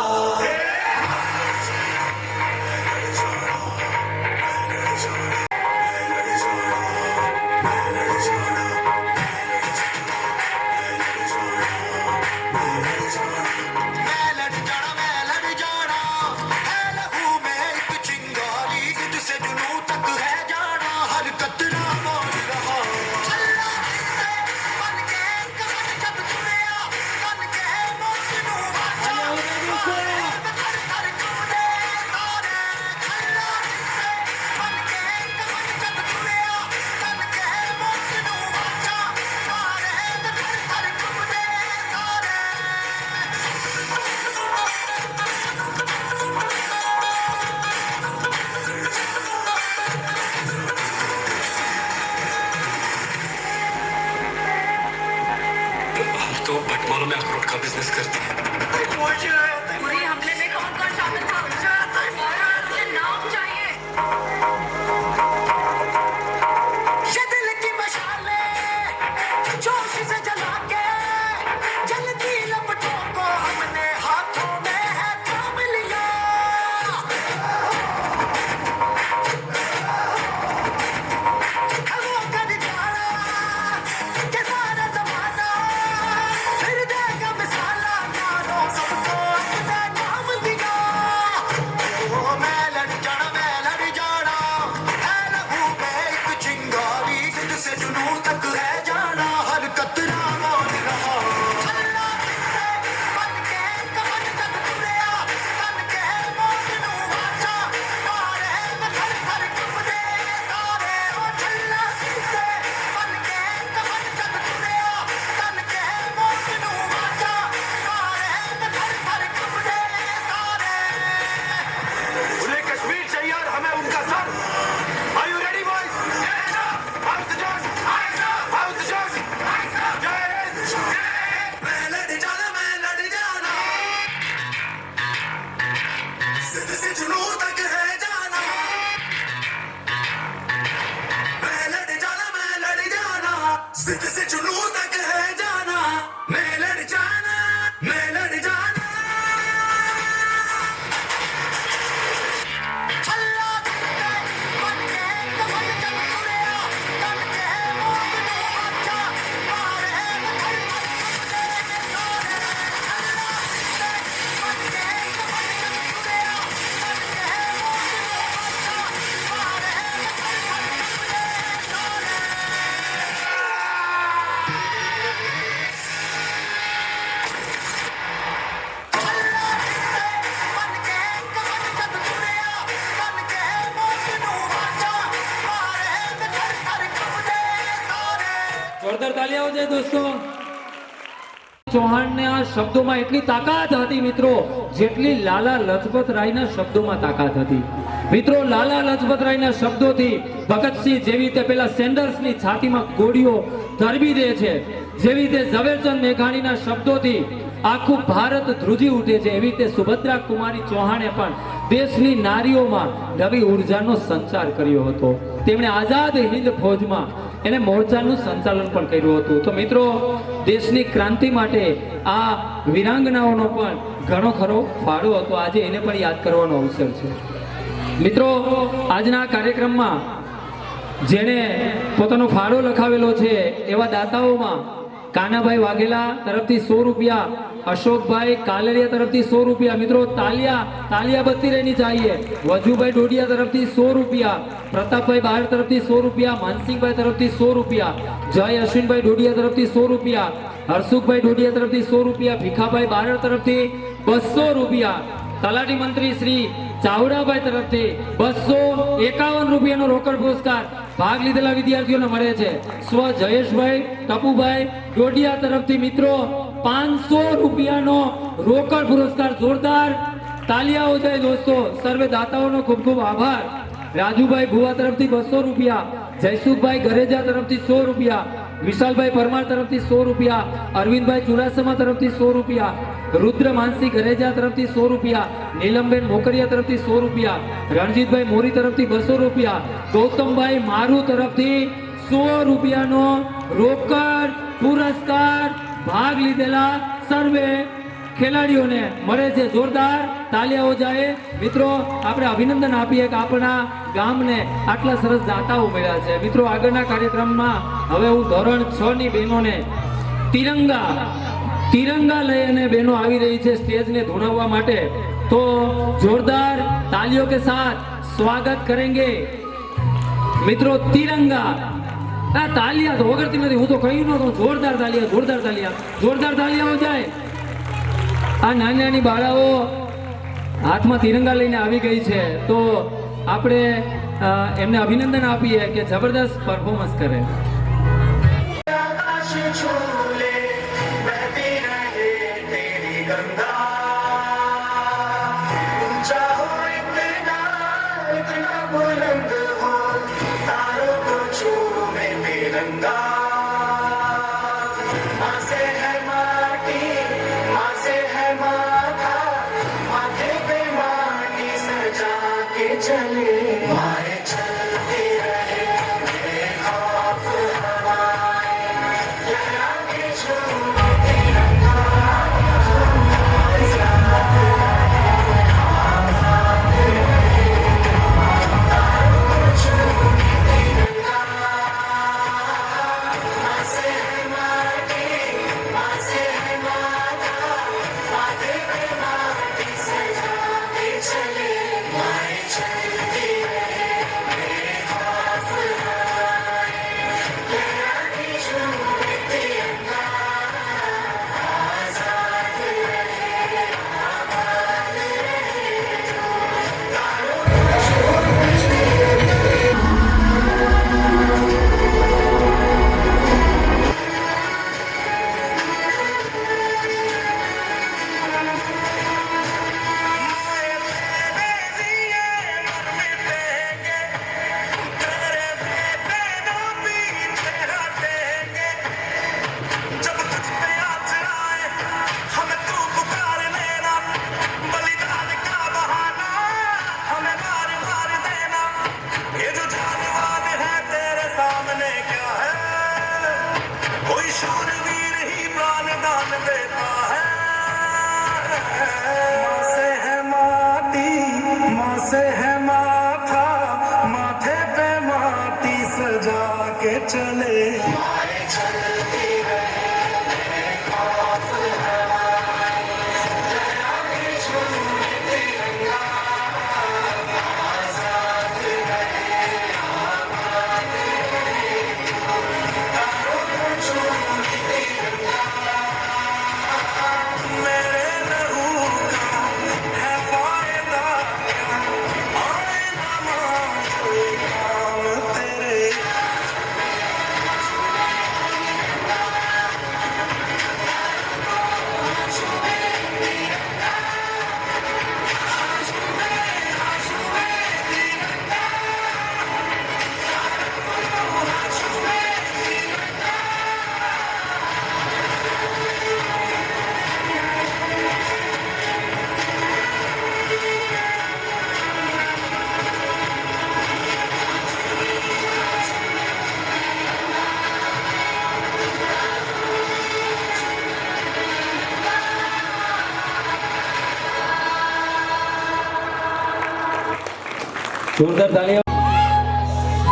Speaker 2: तो भटमालों में अखरोट का बिजनेस करती है.
Speaker 3: पूरी हमले में कौन कौन शामिल था? मुझे नाम चाहिए.
Speaker 2: ये दिल की मशालें जोश से जला के जलती लपटों को हमने हाथों में है थाम लिया. है वो गलियारा के सारा जमाना फिर देगा मिसाला यारों सबको
Speaker 1: તાલિયાઓ છે દોસ્તો. ચૌહાણના શબ્દોમાં એટલી તાકાત હતી મિત્રો, જેટલી લાલા લજપત રાયના શબ્દોમાં તાકાત હતી. મિત્રો લાલા લજપત રાયના શબ્દોથી ભગતસિંહ જેવી રીતે પેલા સેન્ડર્સની છાતીમાં ગોળીઓ ધરબી દે છે, જેવી રીતે ઝવેરચંદ મેઘાણીના શબ્દોથી આખું ભારત ધ્રુજી ઉઠે છે, એવી રીતે સુભદ્રા કુમારી ચૌહાણે પણ દેશની નારીઓમાં નવી ઉર્જાનો સંચાર કર્યો હતો. તેમણે આઝાદ હિન્દ ફૌજમાં એને મોરચાનું સંચાલન પણ કર્યું હતું. તો મિત્રો દેશની ક્રાંતિ માટે આ વીરાંગનાઓનો પણ ઘણો ખરો ફાળો હતો. આજે એને પણ યાદ કરવાનો અવસર છે. મિત્રો આજના કાર્યક્રમમાં જેણે પોતાનો ફાળો લખાવેલો છે એવા દાતાઓમાં કાનાભાઈ વાઘેલા તરફથી 100 રૂપિયા, અશોકભાઈ કાલેરિયા તરફથી 100 રૂપિયા. મિત્રો તાલિયા બત્તી રહેની ચાહીએ. વજુભાઈ ડોડિયા તરફથી 100 રૂપિયા, પ્રતાપભાઈ બહાર તરફથી 100 રૂપિયા, માનસિંહભાઈ તરફથી 100 રૂપિયા, જય અશ્વિનભાઈ ડોડિયા તરફથી 100 રૂપિયા, હરસુખભાઈ ડોડિયા તરફથી 100 રૂપિયા, ભીખાભાઈ બારડ તરફથી 200 રૂપિયા, તલાટી મંત્રી શ્રી ચાવડાભાઈ તરફથી 251 રૂપિયાનો રોકડ પુરસ્કાર ભાગ લીધેલા વિદ્યાર્થીઓને મળે છે. સ્વ જયેશભાઈ ટપુભાઈ ડોડિયા તરફથી મિત્રો 500 રૂપિયાનો રોકડ પુરસ્કાર. જોરદાર તાલિયાઓ જાય દોસ્તો. સર્વે દાતાઓનો ખૂબ ખૂબ આભાર. રાજુભાઈ ભુવા તરફથી 200 રૂપિયા, જયસુખભાઈ ગરેજા તરફથી 100 રૂપિયા, વિશાલભાઈ પરમાર તરફથી 100 રૂપિયા, અરવિંદભાઈ ચુડાસમા તરફથી 100 રૂપિયા, રુદ્ર માનસી ગરેજા તરફથી 100 રૂપિયા, નીલમબેન મોકરિયા તરફથી 100 રૂપિયા, રણજીતભાઈ મોરી તરફથી 200 રૂપિયા, ગૌતમભાઈ મારુ તરફથી 100 રૂપિયાનો રોકડ પુરસ્કાર ભાગ લીધેલા સર્વે ખેલાડીઓને મળે છે. જોરદાર તાલિયાઓ જાય. મિત્રો આપણે અભિનંદન આપીએ કે આપણા ગામને આટલા સરસ દાતાઓ મળ્યા છે. મિત્રો આગળના કાર્યક્રમમાં હવે હું ધોરણ 6 ની બહેનોને તિરંગા લઈ અને બહેનો આવી રહી છે સ્ટેજને ધૂણાવવા માટે. તો જોરદાર તાલિयों के साथ स्वागत करेंगे મિત્રો તિરંગા. આ તાલિયા તો વગરતી નથી, હું તો કહ્યું નહોતું. જોરદાર તાલિયાઓ જાય. આ નાની બાળાઓ હાથમાં તિરંગા લઈને આવી ગઈ છે, તો આપણે એમને અભિનંદન આપીએ કે જબરદસ્ત પરફોર્મન્સ કરે.
Speaker 2: आकाश झूले बहती रहे तेरी गंगा ऊंचा हो इतना बुलंद हो तारों को छूमे तिरंगा माँ से है माटी माँ से है माथा माथे पे माटी सजा के चले माए चलते रहे मेरे खौफ हवाएं लहरा के छूमे तिरंगा माँ से है माटी माँ से है माथा माथे पे माटी सजा के चले माए चलती रहे मेरे खौफ हवाएं लहरा के छूमे तिरंगा आजाद रहे आबाद रहे तू तारों को जब तुझ पे आज आए हमें तू पुकार लेना बलिदान का बहाना हमें बार बार देना ये जो जानवान है तेरे सामने क्या है कोई शूरवीर ही प्राण दान देता है माँ से है माटी माँ से है माथा माथे पे माटी सजा के चले माए चलती रहे मेरे खौफ हवाएं लहरा के छूमे तिरंगा आजाद रहे आबाद रहे तारों को छूमे तिरंगा मेरे लहू का है फायदा क्या आए नमाज काम तेरे
Speaker 1: જોરદાર તાળી.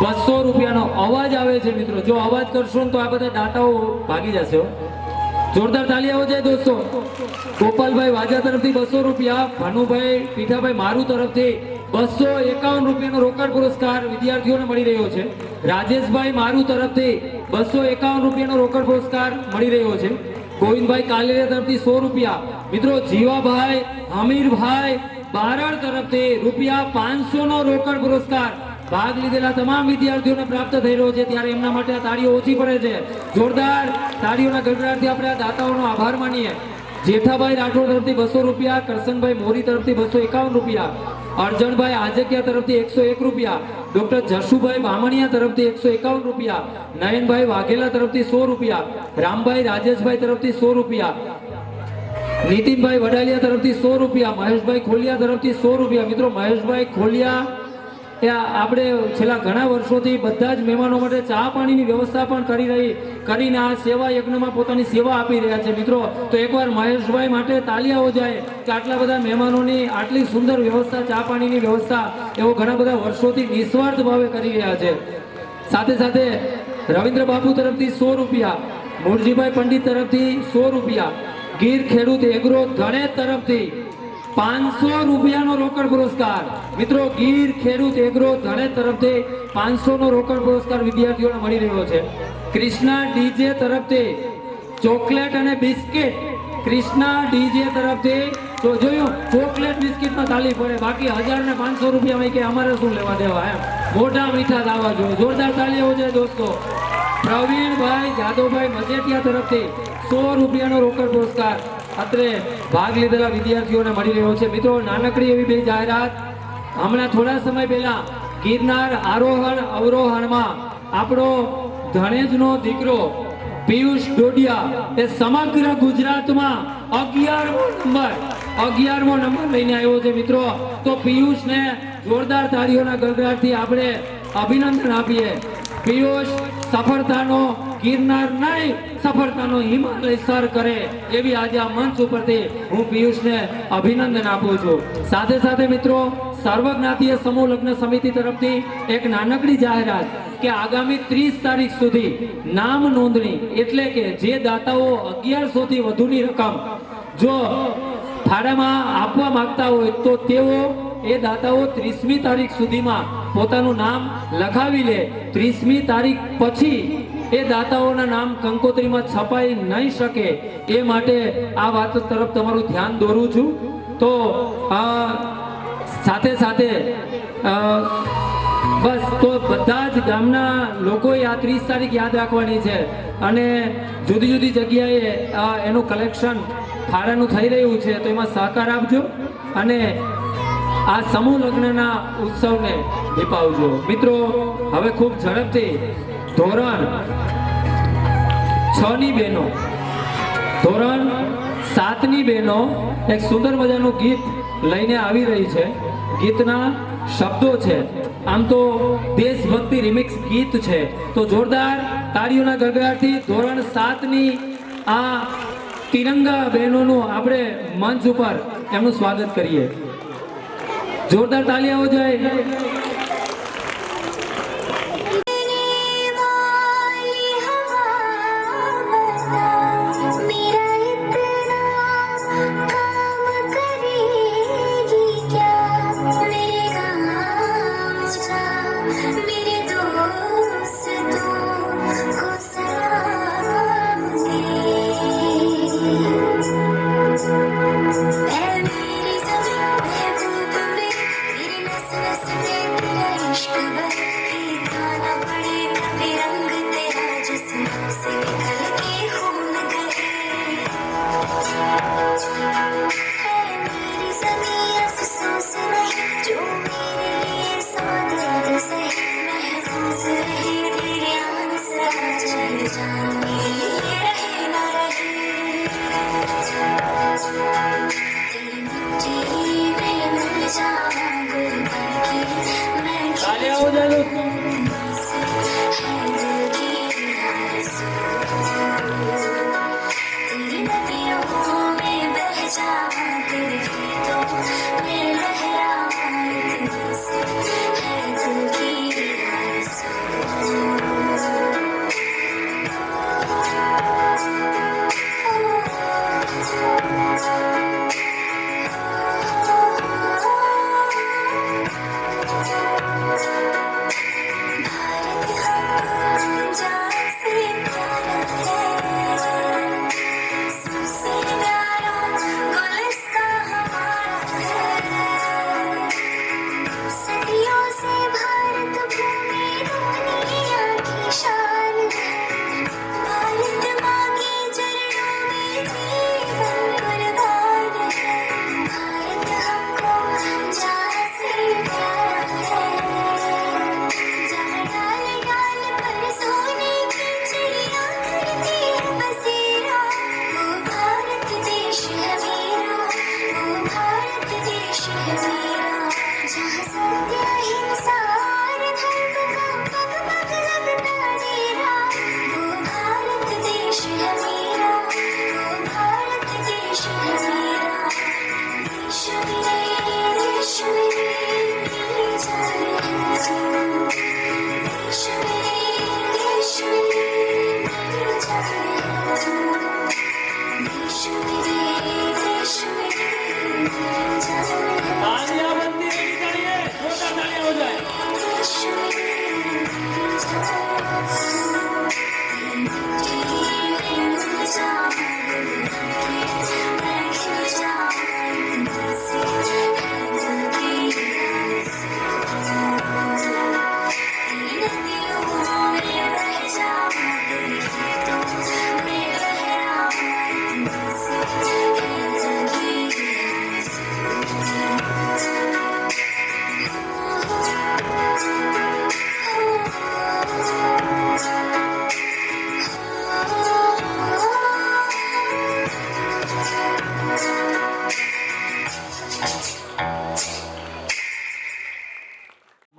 Speaker 1: 200 રૂપિયાનો અવાજ આવે છે મિત્રો. જો અવાજ કરશો ને તો આ બધા દાતાઓ ભાગી જશે હો. જોરદાર તાળી આવો જાય દોસ્તો. ગોપાલભાઈ વાજા તરફથી 200 રૂપિયા, ભાનુભાઈ પીઠાભાઈ મારું તરફથી 251 રૂપિયાનો રોકડ પુરસ્કાર વિદ્યાર્થીઓને મળી રહ્યો છે. રાજેશભાઈ મારું તરફથી 251 રૂપિયાનો રોકડ પુરસ્કાર મળી રહ્યો છે. ગોવિંદભાઈ કાલેરિયા તરફથી 100 રૂપિયા. મિત્રો જીવાભાઈ હમીરભાઈ બારડ તરફથી રૂપિયા 500 નો રોકડ પુરસ્કાર ભાગ લીધેલા તમામ વિદ્યાર્થીઓને પ્રાપ્ત થઈ રહ્યો છે. ત્યારે એમના માટે આ તાળીઓ ઓછી પડે છે. જોરદાર તાળીઓના ગડગડાટથી આપણે આ દાતાઓનો આભાર માનીએ. જેઠાભાઈ રાઠોડ તરફથી 200 રૂપિયા, કરશનભાઈ મોરી તરફથી 251 રૂપિયા, અર્જણભાઈ આજકિયા તરફથી 101 રૂપિયા, ડોક્ટર જશુભાઈ બામણિયા તરફથી 151 રૂપિયા, નયનભાઈ વાઘેલા તરફથી 100 રૂપિયા, રામભાઈ રાજેશભાઈ તરફથી 100 રૂપિયા, નીતિનભાઈ વડાલિયા તરફથી 100 રૂપિયા, મહેશભાઈ ખોલિયા તરફથી 100 રૂપિયા. મિત્રો મહેશભાઈ ખોલિયા આપણે છેલ્લા ઘણા વર્ષોથી બધા જ મહેમાનો માટે ચા પાણીની વ્યવસ્થા પણ કરીને આ સેવા યજ્ઞમાં પોતાની સેવા આપી રહ્યા છે. મિત્રો તો એકવાર મહેશભાઈ માટે તાલિયાઓ જાય કે આટલા બધા મહેમાનોની આટલી સુંદર વ્યવસ્થા, ચા પાણીની વ્યવસ્થા એવો ઘણા બધા વર્ષોથી નિસ્વાર્થ ભાવે કરી રહ્યા છે. સાથે સાથે રવિન્દ્ર બાપુ તરફથી 100 રૂપિયા, મૂળજીભાઈ પંડિત તરફથી 100 રૂપિયા, ગીર ખેડૂત એગ્રો ધણેજ તરફથી 500 રૂપિયાનો રોકડ પુરસ્કાર. મિત્રો ગીર ખેડૂત એગ્રો ધણેજ તરફથી 500 નો રોકડ પુરસ્કાર વિદ્યાર્થીઓને મળી રહ્યો છે. કૃષ્ણા ડીજે તરફથી ચોકલેટ અને બિસ્કિટ, કૃષ્ણા ડીજે તરફથી તો જોયું ચોકલેટ બિસ્કિટમાં તાલી પડે, બાકી 1000 ને 500 રૂપિયા કે અમારે શું લેવા દેવા એમ. મોટા મીઠા દાવા જોઈએ. જોરદાર તાલી હોવી જોઈએ દોસ્તો. પ્રવીણભાઈ જાદવભાઈ મજેટિયા તરફથી 100 રૂપિયાનો રોકડ પુરસ્કાર અત્રે ભાગ લીધેલા વિદ્યાર્થીઓને મળી રહ્યો છે. મિત્રો નાનકડી એવી બે જાહેરાત. હમણાં થોડા સમય પહેલા ગિરનાર આરોહણ અવરોહણમાં આપણો ધણેજનો દીકરો પિયુષ ડોડિયા એ સમગ્ર ગુજરાતમાં 11મો નંબર લઈને આવ્યો છે. મિત્રો તો પિયુષને જોરદાર તાળીઓના ગડગડાટથી આપણે અભિનંદન આપીએ. પિયુષ સફળતાનો ગિરનાર નહીં, સફળતાનો હિમાલય સર કરે એવી આજે આ મંચ ઉપરથી હું પિયુષને અભિનંદન આપું છું. સાથે સાથે મિત્રો સર્વજ્ઞાતીય સમૂહ લગ્ન સમિતિ તરફથી એક નાનકડી જાહેરાત કે આગામી 30 તારીખ સુધી નામ નોંધણી એટલે કે જે દાતાઓ 1100 થી વધુની રકમ જો ફાળામાં આપવા માંગતા હોય તો તેઓ એ દાતાઓ 30મી તારીખ સુધીમાં પોતાનું નામ લખાવી લે. 30મી તારીખ પછી એ દાતાઓના નામ કંકોત્રીમાં છપાઈ નહીં શકે એ માટે આ વાત તરફ તમારું ધ્યાન દોરું છું. તો સાથે સાથે બસ તો બધા જ ગામના લોકોએ આ 30 તારીખ યાદ રાખવાની છે અને જુદી જુદી જગ્યાએ એનું કલેક્શન ફાળાનું થઈ રહ્યું છે તો એમાં સહકાર આપજો અને આ સમૂહ લગ્નના ઉત્સવને દીપાવજો. મિત્રો હવે ખૂબ ઝડપથી ધોરણ 6 ની બહેનો, ધોરણ 7 ની બહેનો એક સુંદર મજાનું ગીત લઈને આવી રહી છે. ગીતના શબ્દો છે આમ તો દેશભક્તિ રિમિક્સ ગીત છે. તો જોરદાર તાળીઓના ગડગડાટથી ધોરણ 7 ની આ તિરંગા બહેનોનું આપણે મંચ ઉપર એમનું સ્વાગત કરીએ. જોરદાર તાળી આવો જાય.
Speaker 4: Listen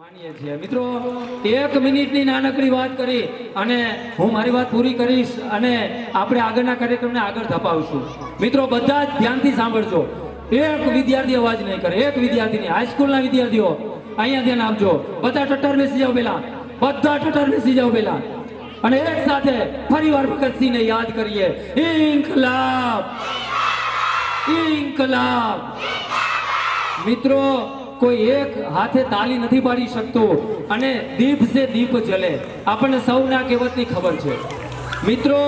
Speaker 1: માનીએ છીએ મિત્રો, 1 મિનિટની નાનકડી વાત કરી અને હું મારી વાત પૂરી કરીશ અને આપણે આગળના કાર્યક્રમને આગળ ધપાવશું. મિત્રો બધા જ ધ્યાનથી સાંભળજો. એક વિદ્યાર્થી અવાજ નહીં કરે, એક વિદ્યાર્થી નહીં. હાઈસ્કૂલના વિદ્યાર્થીઓ અહીંયા ધ્યાન આપજો. બધા ટટ્ટર બેસી જાઓ પેલા, બધા ટટ્ટર બેસી જાઓ પેલા અને એક સાથે ફરીવાર ભગતસિંહને યાદ કરીએ. ઇન્કલાબ, ઇન્કલાબ. મિત્રો કોઈ એક હાથે તાલી નથી પાડી શકતું અને દીપ સે દીપ જલે. આપણને સૌને આ કહેવતની ખબર છે. મિત્રો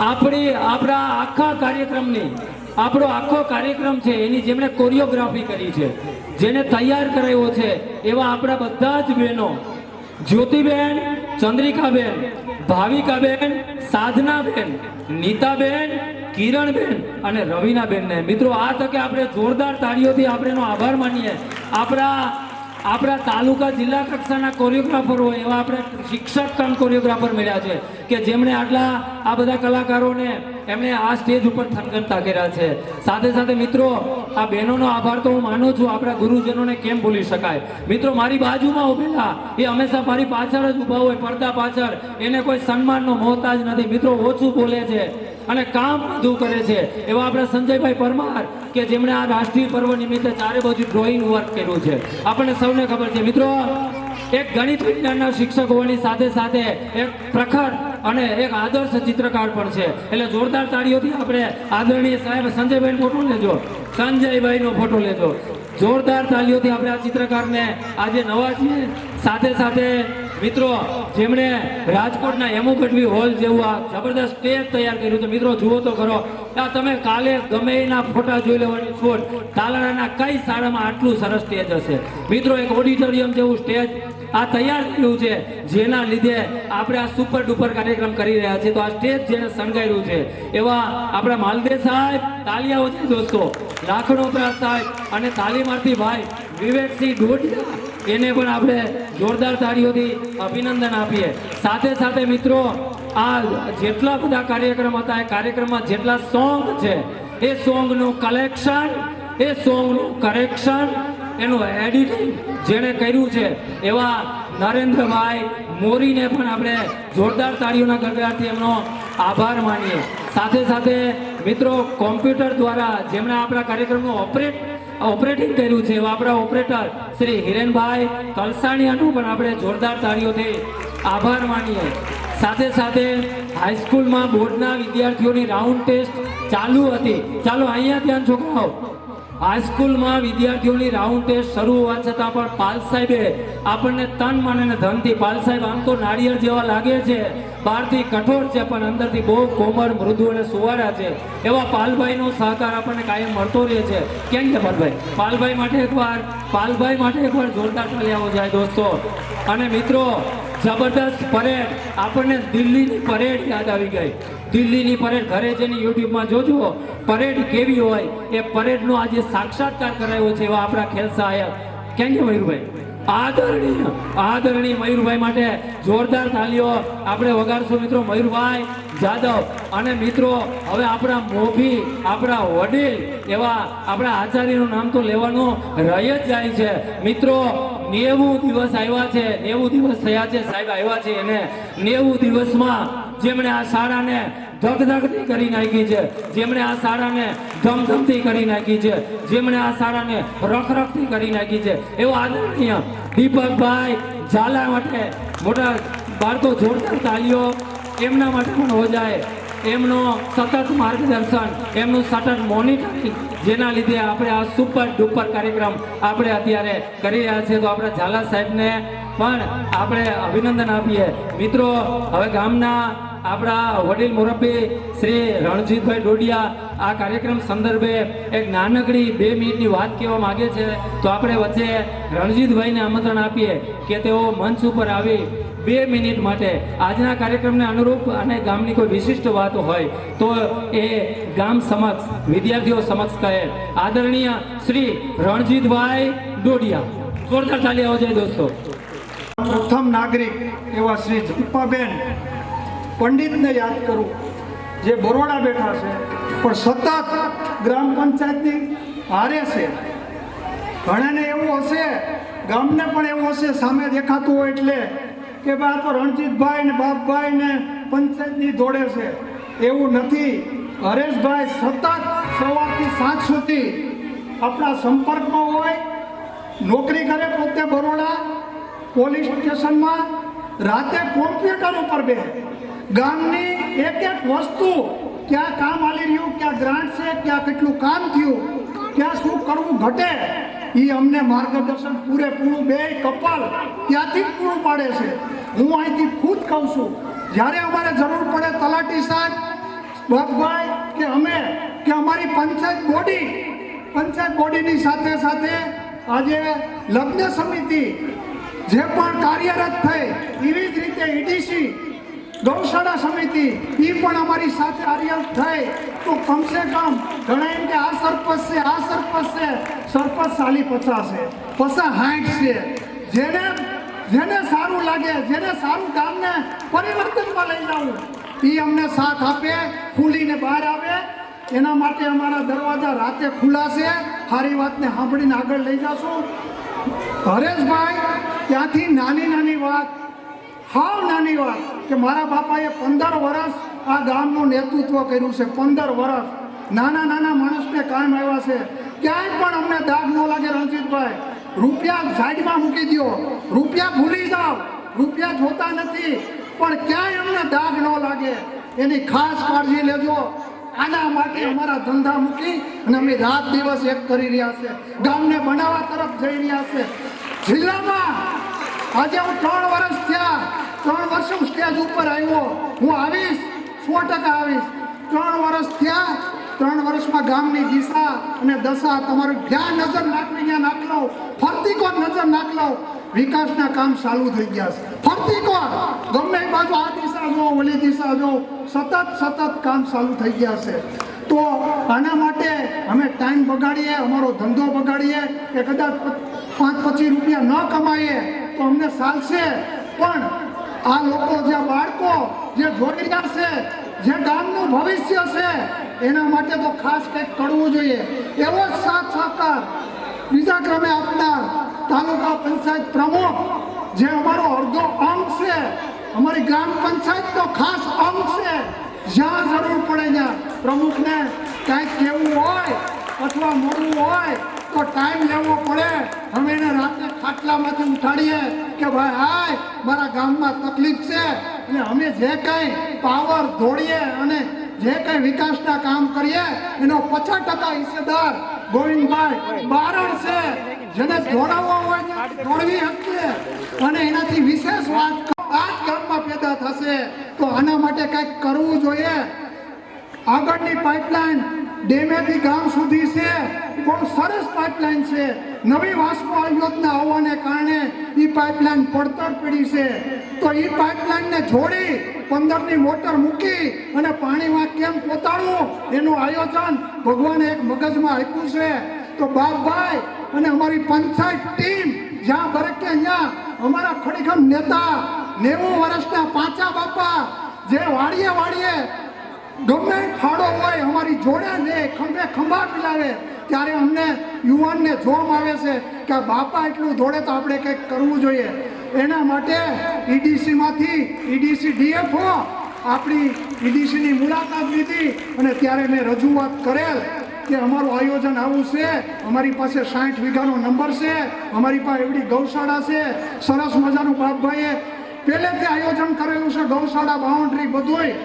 Speaker 1: આપણા આખા કાર્યક્રમની, આપણો આખો કાર્યક્રમ છે એની જેમણે કોરિયોગ્રાફી કરી છે, જેને તૈયાર કરાયો છે એવા આપણા બધા જ બહેનો, જ્યોતિબેન, ચંદ્રિકાબેન, ભાવિકાબેન, સાધનાબેન, નીતાબેન, કિરણબેન અને રવીનાબેનને મિત્રો આ તકે આપણે જોરદાર તાળીઓથી આપણે એનો આભાર માનીએ. આપણા તાલુકા જિલ્લા કક્ષાના કોરિયોગ્રાફર હોય એવા આપણે શિક્ષક કમ કોરિયોગ્રાફર મળ્યા છે કે જેમણે આ બધા કલાકારોને એમણે આ સ્ટેજ ઉપર થનગનતા કર્યા છે. સાથે સાથે મિત્રો આ બહેનોનો આભાર તો હું માનું છું, આપણા ગુરુજનોને કેમ ભૂલી શકાય. મિત્રો મારી બાજુમાં ઉભેલા એ હંમેશા મારી પાછળ જ ઊભા હોય, પડદા પાછળ. એને કોઈ સન્માનનો મોહતાજ નથી. મિત્રો ઓછું બોલે છે અને કામ વધુ કરે છે એવા આપણા સંજયભાઈ પરમાર કે જેમણે આ રાષ્ટ્રીય પર્વ નિમિત્તે ચારે બાજુ ડ્રોઈંગ વર્ક કર્યું છે. આપણને સૌને ખબર છે. મિત્રો એક ગણિત વિજ્ઞાનના શિક્ષક હોવાની સાથે સાથે એક પ્રખર અને એક આદર્શ ચિત્રકાર પણ છે. એટલે જોરદાર તાળીઓથી આપણે આદરણીય સાહેબ સંજયભાઈનો ફોટો લેજો, સંજયભાઈનો ફોટો લેજો. જોરદાર તાળીઓથી આપણે આ ચિત્રકારને આજે નવાજીએ. સાથે સાથે મિત્રો જેમણે રાજકોટના હેમુ ગઢવી હોલ જેવું આ જબરદસ્ત સ્ટેજ તૈયાર કર્યું છે. મિત્રો જુઓ તો ખરો, આ તમે કાલે ગમે એના ફોટા જોઈ લેવાની છોડ, તાલાળાના કઈ શાળામાં આટલું સરસ સ્ટેજ હશે. મિત્રો એક ઓડિટોરિયમ જેવું સ્ટેજ આ તૈયાર થયું છે, જેના લીધે આપણે આ સુપર ડુપર કાર્યક્રમ કરી રહ્યા છીએ. તો આ સ્ટેજ જેને શણગાર્યું છે એવા આપણા માલદેવ સાહેબ, તાલિયાઓ છે દોસ્તો, લાખણોપરા સાહેબ અને તાલીમાર્થી ભાઈ વિવેકસિંહ ડોડિયા, એને પણ આપણે જોરદાર તાળીઓથી અભિનંદન આપીએ. સાથે સાથે મિત્રો આ જેટલા બધા કાર્યક્રમ હતા એ કાર્યક્રમમાં જેટલા સોંગ છે એ સોંગનું કલેક્શન, એ સોંગનું કરેક્શન, એનું એડિટિંગ જેણે કર્યું છે એવા નરેન્દ્રભાઈ મોરીને પણ આપણે જોરદાર તાળીઓના ગગડાટથી એમનો આભાર માનીએ. સાથે સાથે મિત્રો કોમ્પ્યુટર દ્વારા જેમણે આપણા કાર્યક્રમનું ઓપરેટિંગ કર્યું છે એવા આપણા ઓપરેટર શ્રી હિરેનભાઈ કલસાણીયાનું પણ આપણે જોરદાર તાળીઓથી આભાર માનીએ. સાથે સાથે હાઈસ્કૂલમાં બોર્ડના વિદ્યાર્થીઓની રાઉન્ડ ટેસ્ટ ચાલુ હતી. ચાલો અહીંયા ધ્યાન છોકરાઓ. હાઈસ્કૂલમાં વિદ્યાર્થીઓની રાઉન્ડ ટેસ્ટ શરૂ હોવા છતાં પણ પાલ સાહેબે આપણને તન મન અને ધનથી, પાલ સાહેબ આમ તો નાળિયેર જેવા લાગે છે, બહારથી કઠોર છે પણ અંદરથી બહુ કોમળ, મૃદુ અને સુવાળા છે એવા પાલભાઈનો સહકાર આપણને કાયમ મળતો રહે છે. કેમ છે પાલભાઈ? પાલભાઈ માટે એકવાર જોરદાર તાળીઓ જાય દોસ્તો. અને મિત્રો જબરદસ્ત પરેડ, આપણને દિલ્હીની પરેડ યાદ આવી ગઈ. દિલ્હીની પરેડ ઘરે જઈને યુટ્યુબમાં જોજો પરેડ કેવી હોય. એ પરેડનો આજે સાક્ષાત્કાર કરાયો છે એવા આપણા ખેલ સહાયક કેમ કે મયુરભાઈ, આદરણીય મયુરભાઈ માટે જોરદાર તાલીઓ આપણે વગાડશું મિત્રો. મયુરભાઈ જાદવ અને મિત્રો હવે આપણા મોભી, આપણા વડીલ એવા આપણા આચાર્યનું નામ તો લેવાનું રહી જ જાય છે. મિત્રો 90 દિવસ આવ્યા છે, 90 દિવસ થયા છે સાહેબ આવ્યા છે, એને 90 દિવસમાં જેમણે આ શાળાને ધગધગતી કરી નાખી છે, જેમણે આ શાળાને ધમધમતી કરી નાખી છે, જેમણે આ શાળાને રખરખતી કરી નાખી છે એવો આદરણીય દીપકભાઈ ઝાલા માટે મોટા બાળકો જોરદાર તાલીઓ એમના માટે પણ હો જાય. એમનો સતત માર્ગદર્શન, એમનું સતત મોનિટરિંગ, જેના લીધે આપણે આ સુપર ડુપર કાર્યક્રમ આપણે અત્યારે કરી રહ્યા છીએ. તો આપણે ઝાલા સાહેબને પણ આપણે અભિનંદન આપીએ. મિત્રો, હવે ગામના આપણા વડીલ મુરબ્બી શ્રી રણજીતભાઈ ડોડિયા આ કાર્યક્રમ સંદર્ભે એક નાનકડી 2 મિનિટની વાત કહેવા માંગે છે. તો આપણે વચ્ચે રણજીતભાઈને આમંત્રણ આપીએ કે તેઓ મંચ ઉપર આવી 2 મિનિટ માટે આજના કાર્યક્રમને અનુરૂપ અને ગામની કોઈ વિશિષ્ટ વાતો હોય તો એ ગામ સમક્ષ, વિદ્યાર્થીઓ સમક્ષ કહે. આદરણીય શ્રી રણજીતભાઈ ડોડિયા. જોરદાર તાલી આવવા જોઈએ દોસ્તો.
Speaker 4: પ્રથમ નાગરિક એવા શ્રી ઝંપાબેન પંડિતને યાદ કરું, જે બરોડા બેઠા છે પણ સતત ગ્રામ પંચાયતની હારે છે. ઘણાને એવું હશે, ગામને પણ એવું હશે સામે દેખાતું હોય એટલે કે ભાઈ આ તો રણજીતભાઈ ને બાપભાઈ ને પંચાયતની જોડે છે. એવું નથી. હરેશભાઈ સતત સવારથી સાંજ સુધી આપણા સંપર્કમાં હોય. નોકરી કરે પોતે બરોડા પોલીસ સ્ટેશનમાં, રાતે કોમ્પ્યુટર ઉપર બે ગામની એક એક વસ્તુ, ક્યાં કામ હાલી રહ્યું, ક્યાં ગ્રાન્ટ છે, ક્યાં કેટલું કામ થયું, ક્યાં શું કરવું ઘટે, એ અમને માર્ગદર્શન પૂરેપૂરું બે કપાલ ત્યાંથી જ પૂરું પાડે છે. હું અહીંથી ખુદ કહું છું, જ્યારે અમારે જરૂર પડે તલાટી સાહેબ, બાપભાઈ કે અમે કે અમારી પંચાયત બોડીની સાથે સાથે આજે લગ્ન સમિતિ જે પણ કાર્યરત થઈ, એવી જ રીતે ઈડીસી ગૌશાળા સમિતિ એ પણ અમારી સાથે કાર્યરત થઈ. તો કમસે કમ ઘણા એમ કે આ સરપંચ છે, સરપંચ સાલી 50 છે, 50-60 છે. જેને સારું લાગે, જેને સારું ગામને પરિવર્તનમાં લઈ જવું, એ અમને સાથ આપે, ખુલીને બહાર આવે. એના માટે અમારા દરવાજા રાતે ખુલ્લા છે. સારી વાતને સાંભળીને આગળ લઈ જશું. હરેશભાઈ ત્યાંથી નાની વાત, હાવ નાની વાત, કે મારા બાપાએ 15 વર્ષ આ ગામનું નેતૃત્વ કર્યું છે. 15 વર્ષ નાના માણસને કામ આવ્યા છે. ક્યાંય પણ અમને દાગ ન લાગે. રણજીતભાઈ, રૂપિયા સાઈડમાં મૂકી દો, રૂપિયા ભૂલી જાઓ, રૂપિયા જોતા નથી, પણ ક્યાંય અમને દાગ ન લાગે એની ખાસ કાળજી લેજો. આના માટે અમારા ધંધા મૂકી અને અમે રાત દિવસ એક કરી રહ્યા છે, ગામને બનાવવા તરફ જઈ રહ્યા છે. જિલ્લામાં આજે હું 3 વર્ષ થયા, 3 વર્ષ હું સ્ટેજ ઉપર આવ્યો. હું આવીશ, 100% આવીશ. 3 વર્ષ થયા, 3 વર્ષમાં ગામની દિશા અને દશા તમારું જ્યાં નજર નાખવી ત્યાં નાખ લો, ફરતી કોર નજર નાખ લો, વિકાસના કામ ચાલુ થઈ ગયા છે. ફરતી કોર ગમે એ બાજુ આ દિશા જો, ઓલી દિશા જો, સતત કામ ચાલુ થઈ ગયા છે. તો આના માટે અમે ટાઈમ બગાડીએ, અમારો ધંધો બગાડીએ કે કદાચ 5-25 રૂપિયા ન કમાઈએ તો અમને ચાલશે, પણ આ લોકો, જે બાળકો જે જોડી રહ્યા છે, જે ગામનું ભવિષ્ય છે, એના માટે તો ખાસ કંઈક કરવું જોઈએ. એવો જ સાથ સહકાર બીજા ક્રમે આપનાર તાલુકા પંચાયત પ્રમુખ, જે અમારો અડધો અંગ છે, અમારી ગ્રામ પંચાયતનો ખાસ અંગ છે. જ્યાં જરૂર પડે ત્યાં પ્રમુખને કાંઈક કહેવું હોય અથવા મળવું હોય તો ટાઈમ લેવો પડે. અમે એને રાતે ખાટલામાંથી ઉઠાડીએ કે ભાઈ હાય, મારા ગામમાં તકલીફ છે, અને અમે જે કંઈ પાવર દોડીએ અને જે કંઈ વિકાસના કામ કરીએ એનો 50% હિસ્સેદાર ગોવિંદભાઈ બારણ છે. જેને દોડાવવો હોય દોડવી શકીએ. અને એનાથી વિશેષ વાત આ જ ગામમાં પેદા થશે. તો આના માટે કંઈક કરવું જોઈએ. આગળની પાઇપલાઇન ડેમેથી ગામ સુધી છે, બહુ સરસ પાઇપલાઇન છે. નવી વાસ્મો યોજના આવવાને કારણે એ પાઇપલાઇન પડતર પડી છે. તો એ પાઇપલાઇનને જોડી 15ની મોટર મૂકી અને પાણીમાં કેમ પોતાડવું એનું આયોજન ભગવાને એક મગજમાં આપ્યું છે. તો બાપભાઈ અને અમારી પંચાયત ટીમ જ્યાં બરકે અહીંયા અમારા ખડીખમ નેતા 90 વર્ષના પાંચા બાપા, જે વાડીએ ગમે ફાળો હોય અમારી જોડે લે, ખંભે ખંભા મિલાવે. ત્યારે અમને યુવાનને જોમ આવે છે કે બાપા એટલું દોડે તો આપણે કંઈક કરવું જોઈએ. એના માટે ઈડીસી ડીએફઓ આપણી ઈડીસીની મુલાકાત લીધી અને ત્યારે મેં રજૂઆત કરેલ કે અમારું આયોજન આવું છે, અમારી પાસે 60 વીઘાનો નંબર છે, અમારી પાસે એવડી ગૌશાળા છે, સરસ મજાનું બાપભાઈએ પહેલેથી આયોજન કરેલું છે, ગૌશાળા બાઉન્ડ્રી બધુંય.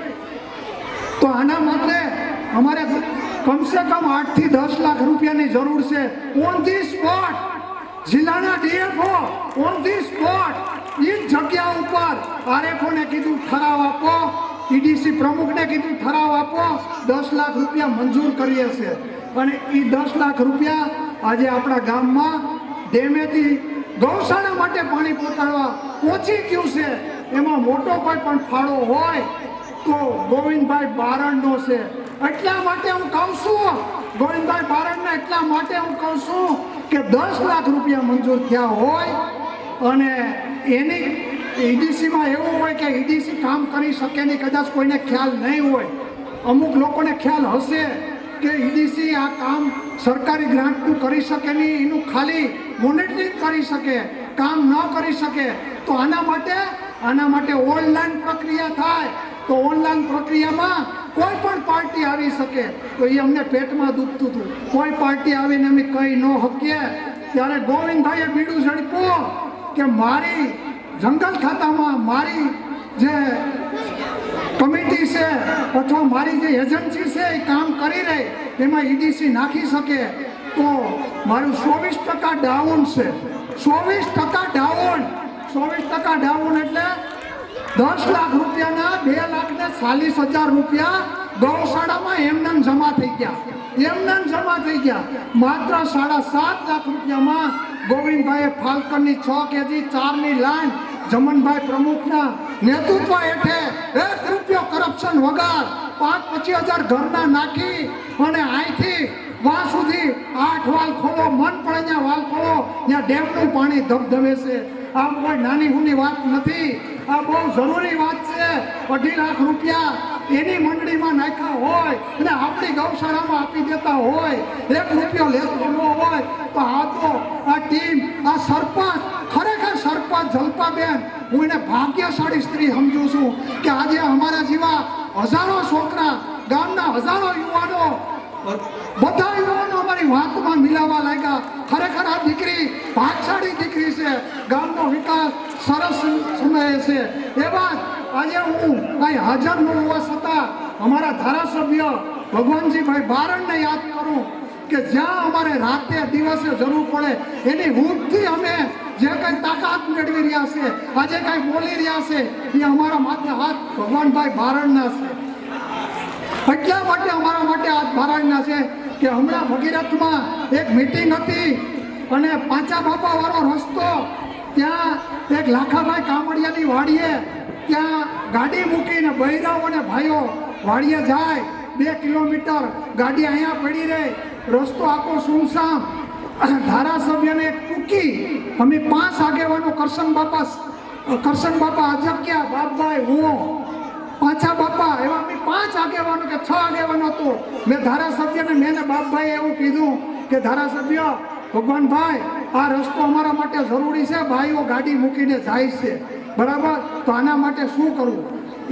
Speaker 4: તો આના માટે અમારે કમસે કમ 8 થી 10 લાખ રૂપિયાની જરૂર છે. ઓન ધી સ્પોટ જિલ્લાના ડીએફઓ ઓન ધી સ્પોટ એ જ જગ્યા ઉપર આરએફઓને કીધું ઠરાવ આપો, ઈડીસી પ્રમુખને કીધું ઠરાવ આપો, 10 લાખ રૂપિયા મંજૂર કરીએ છે. અને એ 10 લાખ રૂપિયા આજે આપણા ગામમાં ડેમેથી ગૌશાળા માટે પાણી પહોંચાડવા પહોંચી ગયું છે. એમાં મોટો કોઈ પણ ફાળો હોય તો ગોવિંદભાઈ બારડનો છે. એટલા માટે હું કહું છું, ગોવિંદભાઈ બારડને એટલા માટે હું કહું છું કે 10 લાખ રૂપિયા મંજૂર થયા હોય અને એની ઈડીસીમાં એવું હોય કે ઈડીસી કામ કરી શકે નહીં, કદાચ કોઈને ખ્યાલ નહીં હોય, અમુક લોકોને ખ્યાલ હશે કે ઈડીસી આ કામ સરકારી ગ્રાન્ટનું કરી શકે નહીં, એનું ખાલી મોનિટરિંગ કરી શકે, કામ ન કરી શકે. તો આના માટે ઓનલાઈન પ્રક્રિયા થાય. તો ઓનલાઈન પ્રક્રિયામાં કોઈ પણ પાર્ટી આવી શકે. તો એ અમને પેટમાં દુખતું હતું, કોઈ પાર્ટી આવીને અમે કહી ન શકીએ. ત્યારે ગોવિંદભાઈએ બીડું ઝડપ્યું કે મારી જંગલ ખાતામાં મારી જે કમિટી છે અથવા મારી જે એજન્સી છે એ કામ કરી રહી, એમાં ઈડીસી નાખી શકે. તો મારું 24% ડાઉન છે. 24% ડાઉન. 24% ડાઉન એટલે 10 લાખ રૂપિયાના 2,40,000 રૂપિયા ગૌશાળામાં એમનેમ જમા થઈ ગયા. માત્ર 7.5 લાખ રૂપિયામાં ગોવિંદભાઈએ ફાલ્કનની 6 કેજી 4ની લાઈન જમનભાઈ પ્રમુખના નેતૃત્વ હેઠે 1 રૂપિયો કરપ્શન વગર 25,000 ઘરના નાખી અને અહીંથી વાં સુધી 8 વાલ ખોલો, મન પડે ત્યાં વાલ ખોલો, ત્યાં ડેમનું પાણી ધબધબે છે. આ કોઈ નાની હુની વાત નથી, આ બહુ જરૂરી વાત છે. 2.5 લાખ રૂપિયા એની મંડળીમાં નાખ્યા હોય અને આપણી ગૌશાળામાં આપી દેતા હોય, 1 રૂપિયો લેતો ન હોય, તો આ ટીમ, આ સરપંચ, ખરેખર સરપંચ જલપાબેન, હું એને ભાગ્યશાળી સ્ત્રી સમજુ છું કે આજે અમારા જેવા હજારો છોકરા, ગામના હજારો યુવાનો, બધા યુવાનો અમારી વાતમાં મિલાવા લાગ્યા. ખરેખર આ દીકરી ભાગશાળી દીકરી છે, ગામનો વિકાસ સરસ સમયે છે. એવા આજે હું અહીં હાજર ન હોવા છતાં અમારા ધારાસભ્ય ભગવાનજીભાઈ બારડને યાદ કરું કે જ્યાં અમારે રાતે દિવસે જરૂર પડે એની હૂંફથી અમે જે કંઈ તાકાત મેળવી રહ્યા છે, આજે કંઈ બોલી રહ્યા છે, એ અમારા માથે હાથ ભગવાનભાઈ બારડના છે. એટલા માટે અમારા માટે હાથ બારડના છે કે હમણાં ભગીરથમાં એક મીટિંગ હતી અને પાંચા બાપા વાળો રસ્તો, ત્યાં એક લાખાભાઈ કામડિયાની વાડીએ ત્યાં ગાડી મૂકીને બૈરાઓ અને ભાઈઓ વાડીએ જાય, 2 કિલોમીટર ગાડી અહીંયા પડી રહે, રસ્તો આખો સુમસામ. ધારાસભ્યને ટૂંકી અમે 5 આગેવાનો કરશન બાપા અજક્યા, બાપભાઈ, હું, પાંચા બાપા, એવા અમે 5 આગેવાનો કે 6 આગેવાનો હતો. મેં ધારાસભ્યને મેં બાપભાઈ એવું કીધું કે ધારાસભ્ય ભગવાનભાઈ, આ રસ્તો અમારા માટે જરૂરી છે, ભાઈઓ ગાડી મૂકીને જાય છે, બરાબર, તો આના માટે શું કરવું?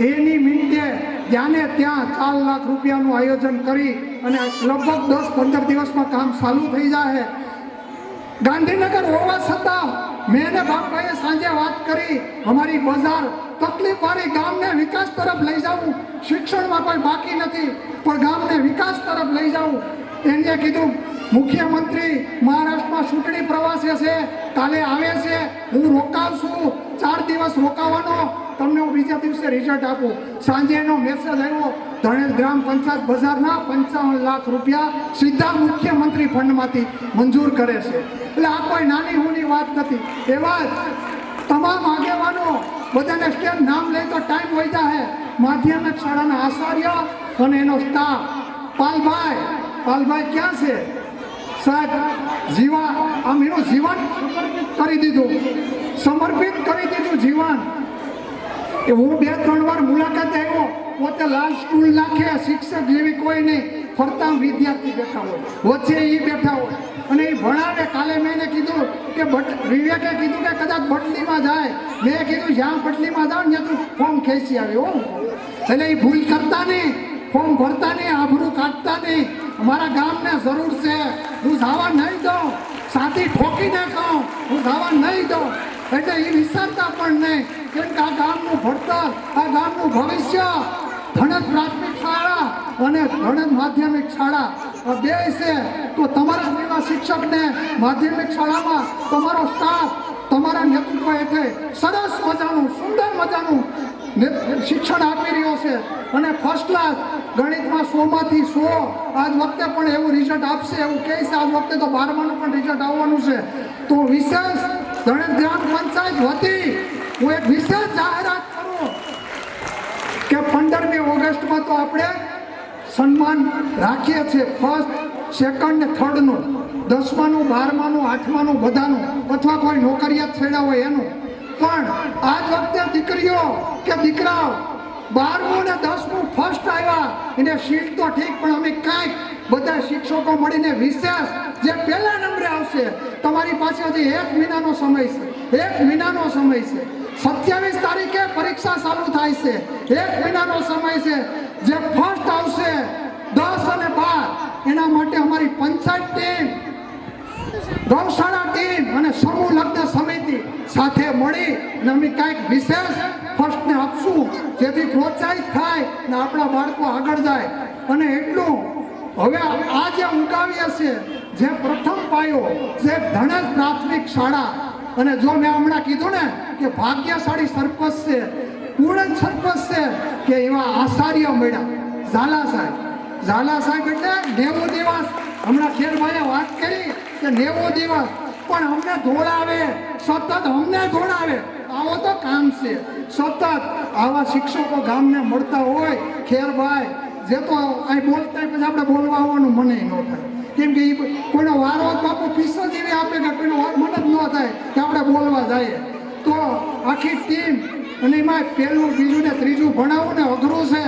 Speaker 4: એની મિનિટે ત્યાંને ત્યાં 4 લાખ રૂપિયાનું આયોજન કરી અને લગભગ 10-15 દિવસમાં કામ ચાલુ થઈ જાય. ગાંધીનગર હોવા છતાં મેં અને બાપભાઈએ સાંજે વાત કરી, અમારી બજાર તકલીફવાળી ગામને વિકાસ તરફ લઈ જવું, શિક્ષણમાં કોઈ બાકી નથી પણ ગામને વિકાસ તરફ લઈ જવું. એને કીધું મુખ્યમંત્રી મહારાષ્ટ્રમાં ચૂંટણી પ્રવાસે છે, કાલે આવે છે, હું રોકાવશું, 4 દિવસ રોકાવાનો, તમને હું બીજા દિવસે રિઝલ્ટ આપું. સાંજે એનો મેસેજ આવ્યો, ધણેજ ગ્રામ પંચાયત બજારના 55 લાખ રૂપિયા સીધા મુખ્યમંત્રી ફંડમાંથી મંજૂર કરે છે. એટલે આ કોઈ નાની હુની વાત નથી. એવા જ તમામ આગેવાનો, બધાને સ્ટેજ નામ લે તો ટાઈમ વહી જાય. માધ્યમિક શાળાના આચાર્ય અને એનો સ્ટાફ. પાલભાઈ ક્યાં છે સાહેબ? આમ એનું જીવન સમર્પિત કરી દીધું જીવન. કે હું 2-3 વાર મુલાકાત આવ્યો, પોતે લાલ સ્કૂલ નાખે, શિક્ષક જેવી કોઈ નહીં, ફરતા વિદ્યાર્થી બેઠા હોય, વચ્ચે એ બેઠા હોય અને એ ભણાવે. કાલે મેં એને કીધું કે વિવેકે કીધું કે કદાચ બટલીમાં જાય, મેં કીધું જ્યાં બટલીમાં જાવ ને તું ફોર્મ ખેંચી આવ્યો. એટલે એ ભૂલ કરતા નહીં, ફોર્મ ભરતા નહીં, આબરૂ કાઢતા નહીં. અમારા ગામને જરૂર છે, હું જવા નહીં દઉં, સાથી ઠોકીને કહું, હું જવા નહીં દઉં. એટલે એ વિચારતા પણ નહીં, કેમ કે આ ગામનું ભણતર, આ ગામનું ભવિષ્ય, ધણેજ પ્રાથમિક શાળા અને ધણેજ માધ્યમિક શાળા આ 2 છે. તો તમારા જેવા શિક્ષકને માધ્યમિક શાળામાં તમારો સ્ટાફ તમારા નેતૃત્વ હેઠળ સરસ મજાનું સુંદર મજાનું શિક્ષણ આપી રહ્યો છે અને ફર્સ્ટ ક્લાસ ગણિતમાં 100માંથી 100 આજ વખતે પણ એવું રિઝલ્ટ આપશે એવું કહે છે. આજ વખતે તો 12માનું પણ રિઝલ્ટ આવવાનું છે. તો વિશેષ ધણેજ ગ્રામ પંચાયત વતી હું એક વિશેષ જાહેરાત કરું કે 15મી ઓગસ્ટમાં તો આપણે સન્માન રાખીએ છીએ ફર્સ્ટ, સેકન્ડ ને થર્ડનું, 10માનું, 12માનું, 8માનું બધાનું, અથવા કોઈ નોકરિયાત છેડા હોય એનું. પણ આજ વખતે દીકરીઓ કે દીકરાઓ 12મું ને 10મું ફર્સ્ટ આવ્યા એને સીટ તો ઠીક, પણ અમે કાંઈક બધા શિક્ષકો મળીને વિશેષ જે પહેલા નંબરે આવશે, તમારી પાસે હજી 1 મહિનાનો સમય છે, 1 મહિનાનો સમય છે. 27 તારીખે પરીક્ષા ચાલુ થાય છે, 1 મહિનાનો સમય છે. જે ફર્સ્ટ આવશે 10 અને 12 એના માટે અમારી પંચાયત ટીમ, ગૌશાળા ટીમ અને સમૂહ લગ્ન સમિતિ સાથે મળી અને અમે કાંઈક વિશેષ ફર્સ્ટને આપશું, જેથી પ્રોત્સાહિત થાય અને આપણા બાળકો આગળ જાય. અને એટલું હવે આ જે ઉગાવીએ છીએ જે પ્રથમ પાયો જે ધણેજ પ્રાથમિક શાળા, અને જો મેં હમણાં કીધું ને કે ભાગ્યશાળી સરપંચ છે, પૂર્ણ સરપંચ છે કે એવા આચાર્ય મળ્યા. ઝાલા સાહેબ એટલે 90 દિવસ, હમણાં ખેરભાઈએ વાત કરી કે 90 દિવસ, પણ અમને દોડાવે, સતત અમને દોડાવે. આવો તો કામ છે. સતત આવા શિક્ષકો ગામને મળતા હોય ખેરભાઈ, જે તો અહીં બોલતા પછી આપણે બોલવા આવવાનું મને ન થાય, કેમ કે કોઈનો વારો બાપુ પીસો જેવી આપે કે કોઈનો મન જ ન થાય કે આપણે બોલવા જઈએ. તો આખી ટીમ, અને એમાં પહેલું, બીજું ને ત્રીજું ભણાવવું ને અઘરું છે,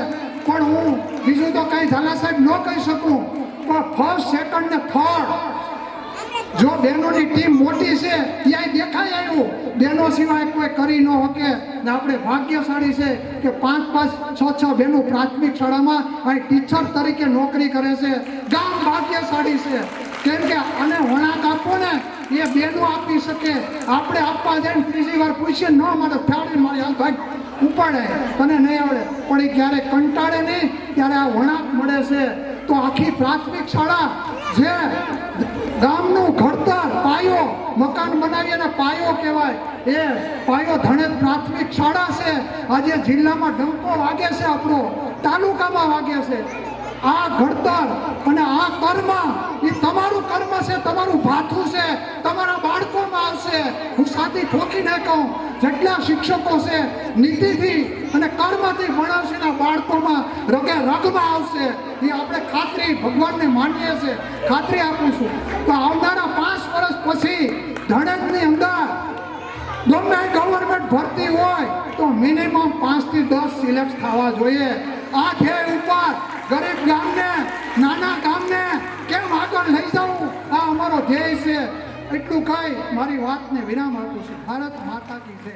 Speaker 4: પણ હું બીજું તો કંઈ ઝાલા સાહેબ ન કહી શકું, પણ ફર્સ્ટ, સેકન્ડ ને થર્ડ જો બહેનોની ટીમ મોટી છે ત્યાં દેખાય આવ્યું, બહેનો સિવાય કોઈ કરી ન શકે. ને આપણે ભાગ્યશાળી છે કે 5-5, 6-6 બહેનો પ્રાથમિક શાળામાં અહીં ટીચર તરીકે નોકરી કરે છે. ગામ ભાગ્યશાળી છે, કેમ કે અને વળાંક આપો ને એ બહેનો આપી શકે. આપણે આપવા જઈને ત્રીજી વાર પૂછીએ ન મળે, ફાડી મારી હાલ ભાઈ ઉપાડે, તને નહીં આવડે, પણ એ ક્યારેય કંટાળે નહીં, ત્યારે આ વળાંક મળે છે. તો આખી પ્રાથમિક શાળા જે ગામનું ઘડતર, પાયો, મકાન બનાવી અને પાયો કહેવાય, એ પાયો ધણેજ પ્રાથમિક શાળા છે. આજે જિલ્લામાં ડંકો વાગે છે, આપણો તાલુકામાં વાગે છે. આ ઘડતર અને આ કર્મ એ તમારું કર્મ છે, તમારું ભાથું છે, તમારા બાળકોમાં આવશે. હું સાથી ઠોકીને કહું, જેટલા શિક્ષકો છે નીતિથી અને કર્મથી ભણાવશે એના બાળકોમાં રગે રગમાં આવશે. એ આપણે ખાતરી ભગવાનને માનીએ છીએ, ખાતરી આપું છું. તો આવનારા 5 વર્ષ પછી ધણેજની અંદર ગમે ગવર્મેન્ટ ભરતી હોય તો મિનિમમ 5 થી 10 સિલેક્ટ થવા જોઈએ. આ ધ્યેય ઉપર ગરીબ ગામને, નાના ગામને કેમ આગળ લઈ જવું, આ અમારો ધ્યેય છે. એટલું કહી મારી વાતને વિરામ આપું છું. ભારત માતા કી જય.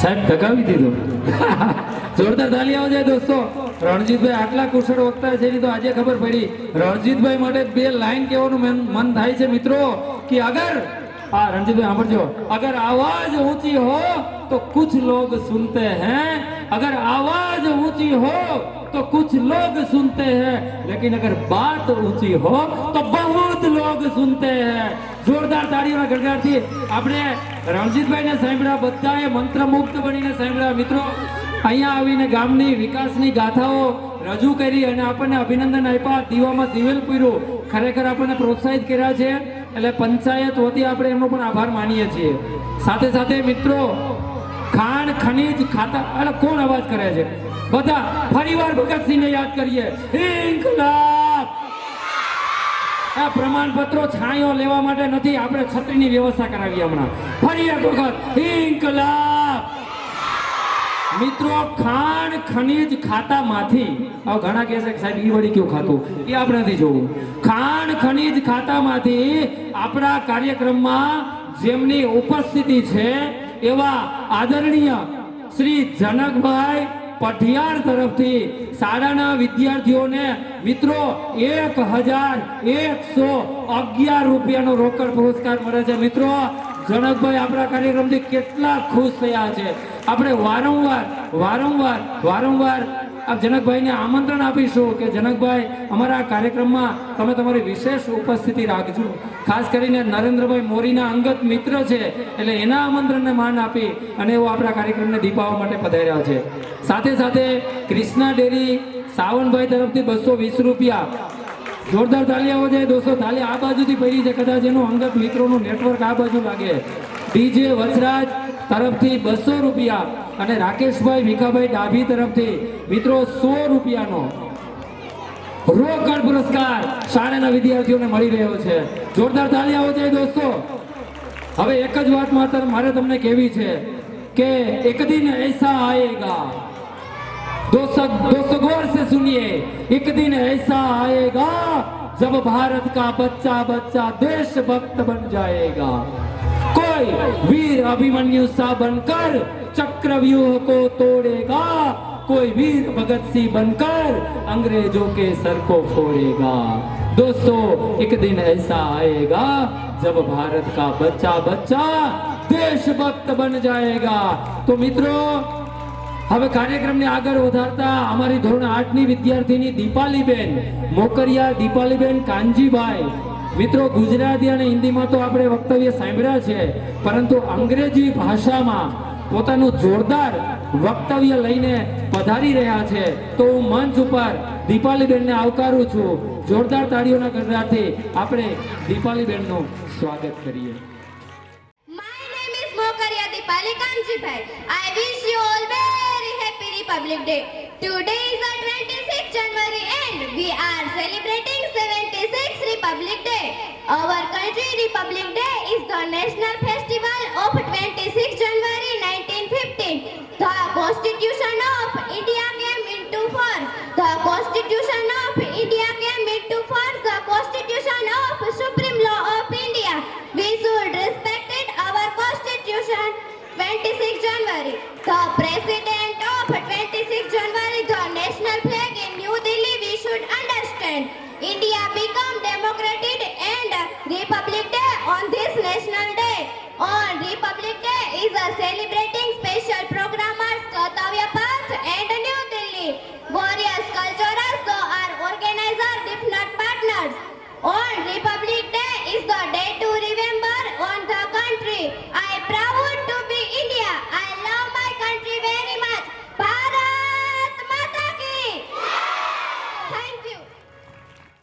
Speaker 1: સાહેબ ધકાવી દીધું. જોરદાર તાલી આવજે દોસ્તો. રણજીતભાઈ આટલા કુશળ વક્તા છે, તો આજે ખબર પડી. રણજીતભાઈ માટે 2 લાઈન કહેવાનું મન થાય છે મિત્રો, કે અગર रंजीत भाई समझो, अगर आवाज ऊंची हो तो कुछ लोग सुनते हैं, अगर आवाज ऊंची हो तो कुछ लोग सुनते हैं, लेकिन अगर बात ऊंची हो तो बहुत लोग सुनते हैं। जोरदार ताड़ीओना गड़गड़ाटથી આપણે રણજીતભાઈને સાંભળ્યા, બધાએ મંત્રમુગ્ધ બનીને સાંભળ્યા। મિત્રો અહીંયા આવીને ગામની વિકાસની ગાથાઓ રજૂ કરી અને આપણને અભિનંદન આપ્યા, દીવામાં દિવેલ પૂર્યું, ખરેખર આપણને પ્રોત્સાહિત કર્યા છે। એટલે પંચાયત વતી આપણે એમનો પણ આભાર માનીએ છીએ। સાથે સાથે મિત્રો ખાણ ખનીજ ખાતા, એટલે કોણ અવાજ કરે છે? બધા ફરીવાર ભગતસિંહને યાદ કરીએ। ઇન્કલાબ! આ પ્રમાણપત્રો છાંયો લેવા માટે નથી, આપણે છત્રીની વ્યવસ્થા કરાવી હમણાં। ફરી એક વખત ઇન્કલાબ! મિત્રો ખાણ ખનીજ ખાતામાંથી, હવે ઘણા કહે છે કે સાહેબ ઈ વળી કયું ખાતું, એ આપણે નથી જોવું। ખાણ ખનીજ ખાતામાંથી આપણા કાર્યક્રમમાં જેમની ઉપસ્થિતિ છે એવા આદરણીય શ્રી જનકભાઈ પઢિયાર તરફથી શાળાના વિદ્યાર્થીઓને મિત્રો 1111 રૂપિયાનો રોકડ પુરસ્કાર મળે છે। મિત્રો જનકભાઈ આપણા કાર્યક્રમથી કેટલા ખુશ થયા છે। આપણે વારંવાર આપ જનકભાઈને આમંત્રણ આપીશું કે જનકભાઈ અમારા આ કાર્યક્રમમાં તમે તમારી વિશેષ ઉપસ્થિતિ રાખજો. ખાસ કરીને નરેન્દ્રભાઈ મોરીના અંગત મિત્ર છે એટલે એના આમંત્રણને માન આપી અને એવો આપણા કાર્યક્રમને દીપાવવા માટે પધાર્યા છે. સાથે સાથે ક્રિષ્ના ડેરી સાવનભાઈ તરફથી 220 રૂપિયા. જોરદાર તાળી આવો જાય દોસ્તો. તાળી આ બાજુથી પડી છે, કદાચ એનું અંગત મિત્રોનું નેટવર્ક આ બાજુ લાગે. ડીજે વચરાજ તરફથી 200 રૂપિયા અને રાકેશભાઈ ભીખાભાઈ ડાભી તરફથી મિત્રો 100 રૂપિયાનો રોકડ પુરસ્કાર શાળાના વિદ્યાર્થીઓને મળી રહ્યો છે. જોરદાર તાળી આવો જાય દોસ્તો. હવે એક જ વાત મારે તમને કહેવી છે કે એક દિન ऐसा आएगा, दोस्तों गौर से सुनिए, एक दिन ऐसा आएगा जब भारत का बच्चा बच्चा देशभक्त बन जाएगा. कोई वीर अभिमन्यु सा बनकर चक्रव्यूह को तोड़ेगा, कोई वीर भगत सिंह बनकर अंग्रेजों के सर को फोड़ेगा. दोस्तों एक दिन ऐसा आएगा जब भारत का बच्चा बच्चा देशभक्त बन जाएगा. तो મિત્રો હવે કાર્યક્રમને આગળ વધારતા અમારી ધોરણ 8 ની વિદ્યાર્થીની દીપાલીબેન મોકરિયા, દીપાલીબેન કાનજીભાઈ. મિત્રો ગુજરાતી અને હિન્દીમાં તો આપણે વક્તવ્ય સાંભળ્યા છે, પરંતુ અંગ્રેજી ભાષામાં પોતાનું જોરદાર વક્તવ્ય લઈને પધારી રહ્યા છે. તો હું મંચ ઉપર દીપાલીબેનને આવકારું છું. જોરદાર તાળીઓના ગણરાથી આપણે દીપાલીબેનનું સ્વાગત કરીએ.
Speaker 5: My name is Mokaria Dipali Kanjibhai. I wish you all very happy Republic Day. Today is the 26th January and we are celebrating 76th Republic Day. Our country Republic Day is the national